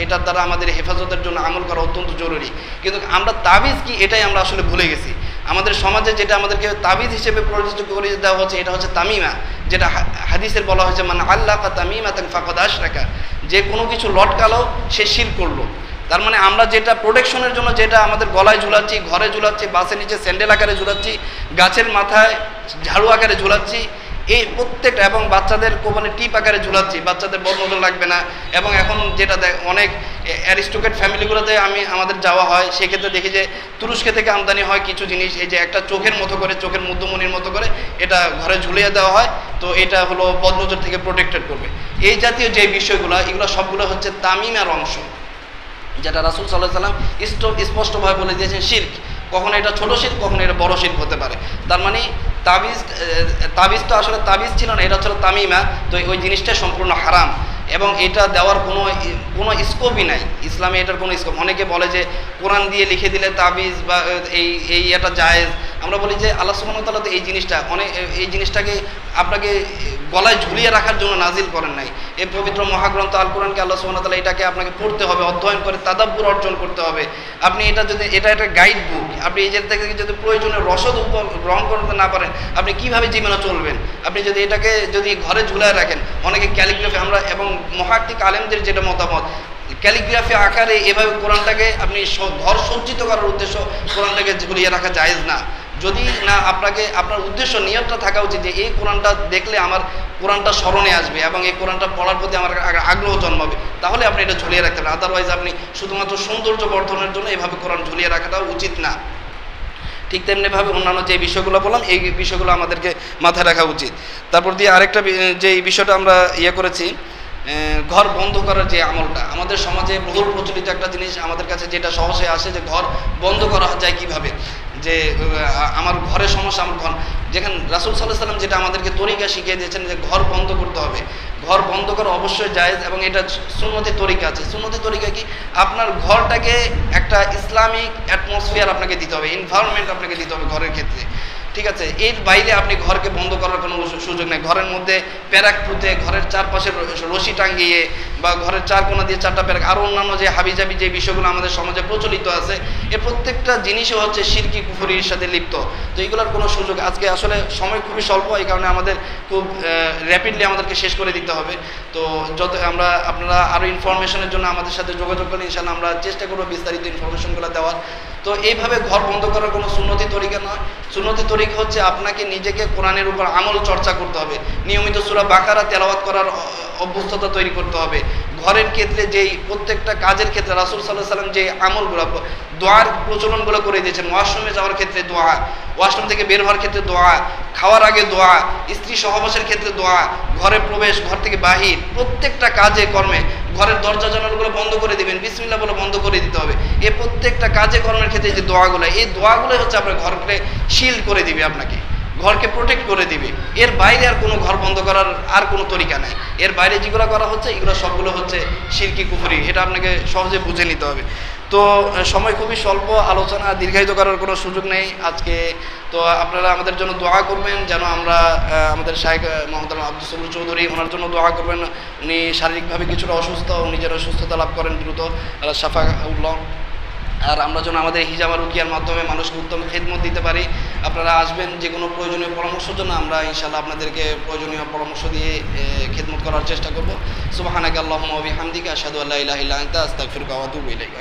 এটার দ্বারা আমাদের হেফাজতের জন্য আমল করা অত্যন্ত জরুরি। কিন্তু আমরা তাবিজ কি এটাই আমরা আসলে ভুলে গেছি। আমাদের সমাজে যেটা আমাদেরকে তাবিজ হিসেবে পরিচিত করে দেওয়া হচ্ছে এটা হচ্ছে তামিমা, যেটা হাদিসের বলা হয়েছে মান আল্লাকা তামিমাতান ফাকাদ আশরাকা, যে কোনো কিছু লটকালো সে শিরক করলো। তার মানে আমরা যেটা প্রোটেকশনের জন্য যেটা আমাদের গলায় ঝুলাচ্ছি, ঘরে ঝুলাচ্ছি, বাসের নিচে স্যান্ডেল আকারে ঝুলাচ্ছি, গাছের মাথায় ঝাড়ু আকারে ঝুলাচ্ছি, এই প্রত্যেকটা, এবং বাচ্চাদের কোমরে টিপ আকারে ঝুলাচ্ছি, বাচ্চাদের বদনজর লাগবে না। এবং এখন যেটা অনেক অ্যারিস্টোক্রেট ফ্যামিলিগুলোতে আমাদের যাওয়া হয়, সেক্ষেত্রে দেখি যে তুরস্ক থেকে আমদানি হয় কিছু জিনিস, এই যে একটা চোখের মতো করে, চোখের মধ্যমণির মতো করে এটা ঘরে ঝুলিয়ে দেওয়া হয়, তো এটা হলো বদনজর থেকে প্রোটেক্টেড করবে। এই জাতীয় যে বিষয়গুলো, এগুলো সবগুলো হচ্ছে তামিমার অংশ, যেটা রাসূল সাল্লাল্লাহু আলাইহি ওয়াসাল্লাম স্পষ্টভাবে বলে দিয়েছেন শিরক। কখনো এটা ছোট শিরক, কখনো এটা বড় শিরক হতে পারে। তার মানে তাবিজ তো আসলে তাবিজ ছিল না, এটা ছিল তামিমা। তো ওই জিনিসটা সম্পূর্ণ হারাম, এবং এটা দেওয়ার কোনো স্কোপই নাই ইসলামে, এটার কোনো স্কোপ। অনেকে বলে যে কোরআন দিয়ে লিখে দিলে তাবিজ বা এটা জায়েজ। আমরা বলি যে আল্লাহ সুবহানাহু ওয়া তাআলা তো এই জিনিসটাকে আপনাকে গলায় ঝুলিয়ে রাখার জন্য নাজিল করেন নাই। এই পবিত্র মহাগ্রন্থ আল কোরআনকে আল্লাহ সুবহানাহু ওয়া তাআলা এটাকে আপনাকে পড়তে হবে, অধ্যয়ন করে তাদাব্বুর অর্জন করতে হবে। আপনি এটা একটা গাইড বুক, আপনি এই থেকে যদি প্রয়োজনীয় রসদ গ্রহণ করতে না পারেন, আপনি কিভাবে জীবনে চলবেন? আপনি যদি এটাকে ঘরে ঝুলায় রাখেন, অনেকে ক্যালিগ্রাফি, আমরা এবং মহাক্কিক আলেমদের যেটা মতামত, ক্যালিগ্রাফি আকারে এভাবে কোরআনটাকে আপনি ঘর সজ্জিত করার উদ্দেশ্য কোরআনটাকে ঝুলিয়ে রাখা জায়েজ না। যদি না আপনার উদ্দেশ্য নিয়তটা থাকা উচিত যে এই কোরআনটা দেখলে আমার কোরআনটা স্মরণে আসবে এবং এই কোরআনটা পড়ার প্রতি আমার আগ্রহ জন্মাবে, তাহলে আপনি এটা ঝুলিয়ে রাখতে পারেন। আদারওয়াইজ আপনি শুধুমাত্র সৌন্দর্য বর্ধনের জন্য এভাবে কোরআন ঝুলিয়ে রাখাটা উচিত না। ঠিক তেমনিভাবে অন্যান্য যে বিষয়গুলো বললাম, এই বিষয়গুলো আমাদেরকে মাথায় রাখা উচিত। তারপর দিয়ে আরেকটা যে বিষয়টা আমরা করেছি, ঘর বন্ধ করার যে আমলটা আমাদের সমাজে বহুল প্রচলিত একটা জিনিস, আমাদের কাছে যেটা সহজে আসে যে ঘর বন্ধ করা যায় কিভাবে, যে আমার ঘরের সমস্যা, আমার ঘর, যেখানে রাসূল সাল্লাল্লাহু আলাইহি ওয়াসাল্লাম যেটা আমাদেরকে তরিকা শিখিয়ে দিয়েছেন যে ঘর বন্ধ করতে হবে, ঘর বন্ধ করা অবশ্যই জায়েজ, এবং এটা সুন্নতি তরিকা আছে। সুন্নতি তরিকা কি? আপনার ঘরটাকে একটা ইসলামিক অ্যাটমসফিয়ার আপনাকে দিতে হবে, এনভায়রনমেন্ট আপনাকে দিতে হবে ঘরের ক্ষেত্রে, ঠিক আছে? এর বাইরে আপনি ঘরকে বন্ধ করার কোনো সুযোগ নেই। ঘরের মধ্যে প্যারাক পুঁতে, ঘরের চারপাশে রশি টাঙ্গিয়ে, বা ঘরের চার কোণা দিয়ে চারটা প্যারাক, আরও অন্যান্য যে হাবিজাবি যে বিষয়গুলো আমাদের সমাজে প্রচলিত আছে, এর প্রত্যেকটা জিনিসও হচ্ছে শিরকি কুফরির সাথে লিপ্ত। তো এইগুলোর কোনো সুযোগ, আজকে আসলে সময় খুবই স্বল্প, এই কারণে আমাদের খুব র্যাপিডলি আমাদেরকে শেষ করে দিতে হবে। তো আপনারা আরও ইনফরমেশনের জন্য আমাদের সাথে যোগাযোগ করলে ইনশাআল্লাহ আমরা চেষ্টা করবো বিস্তারিত ইনফরমেশনগুলো দেওয়ার। তো এইভাবে ঘর বন্ধ করার কোনো সুন্নতি তরিকা নয়। সুন্নতি তরিকা হচ্ছে আপনাকে নিজেকে কোরআনের উপর আমল চর্চা করতে হবে, নিয়মিত সূরা বাকারা তেলাওয়াত করার অভ্যস্ততা তৈরি করতে হবে, ঘরের ক্ষেত্রে যেই প্রত্যেকটা কাজের ক্ষেত্রে রাসূল সাল্লাল্লাহু আলাইহি ওয়াসাল্লাম যে আমলগুলো দোয়ার প্রচলনগুলো করে দিয়েছেন, ওয়াশরুমে যাওয়ার ক্ষেত্রে দোয়া, ওয়াশরুম থেকে বের হওয়ার ক্ষেত্রে দোয়া, খাওয়ার আগে দোয়া, স্ত্রী সহবাসের ক্ষেত্রে দোয়া, ঘরে প্রবেশ, ঘর থেকে বাহির, প্রত্যেকটা কাজে কর্মে ঘরের দরজা জানালাগুলো বন্ধ করে দিবেন, বিসমিল্লাহ বলে বন্ধ করে দিতে হবে। এই প্রত্যেকটা কাজে কর্মের ক্ষেত্রে যে দোয়াগুলো, এই দোয়াগুলো হচ্ছে আপনার ঘরকে শিল্ড করে দিবে, আপনাকে ঘরকে প্রোটেক্ট করে দিবে। এর বাইরে আর কোনো ঘর বন্ধ করার আর কোনো তরিকা নেই। এর বাইরে যেগুলো করা হচ্ছে এগুলো সবগুলো হচ্ছে শিরকি কুফরি, এটা আপনাকে সহজে বুঝে নিতে হবে। তো সময় খুবই স্বল্প, আলোচনা দীর্ঘায়িত করার কোনো সুযোগ নেই আজকে। তো আপনারা আমাদের জন্য দোয়া করবেন যেন আমরা আমাদের শায়েখ মোহাম্মদ আব্দুল সবুর চৌধুরী, ওনার জন্য দোয়া করবেন। উনি শারীরিকভাবে কিছুটা অসুস্থ, উনি যেন সুস্থতা লাভ করেন দ্রুত, শাফা উল্লাহ। আর আমরা যেন আমাদের হিজামা রুকিয়ার মাধ্যমে মানুষকে উত্তম খেদমত দিতে পারি। আপনারা আসবেন যে কোনো প্রয়োজনীয় পরামর্শের জন্য, আমরা ইনশাআল্লাহ আপনাদেরকে প্রয়োজনীয় পরামর্শ দিয়ে খেদমত করার চেষ্টা করব। সুবহানাকা আল্লাহুম্মা ওয়া বিহামদিকা আশহাদু আল্লা ইলাহা ইল্লা আনতা আস্তাগফিরুকা ওয়া আতুবু ইলাইক।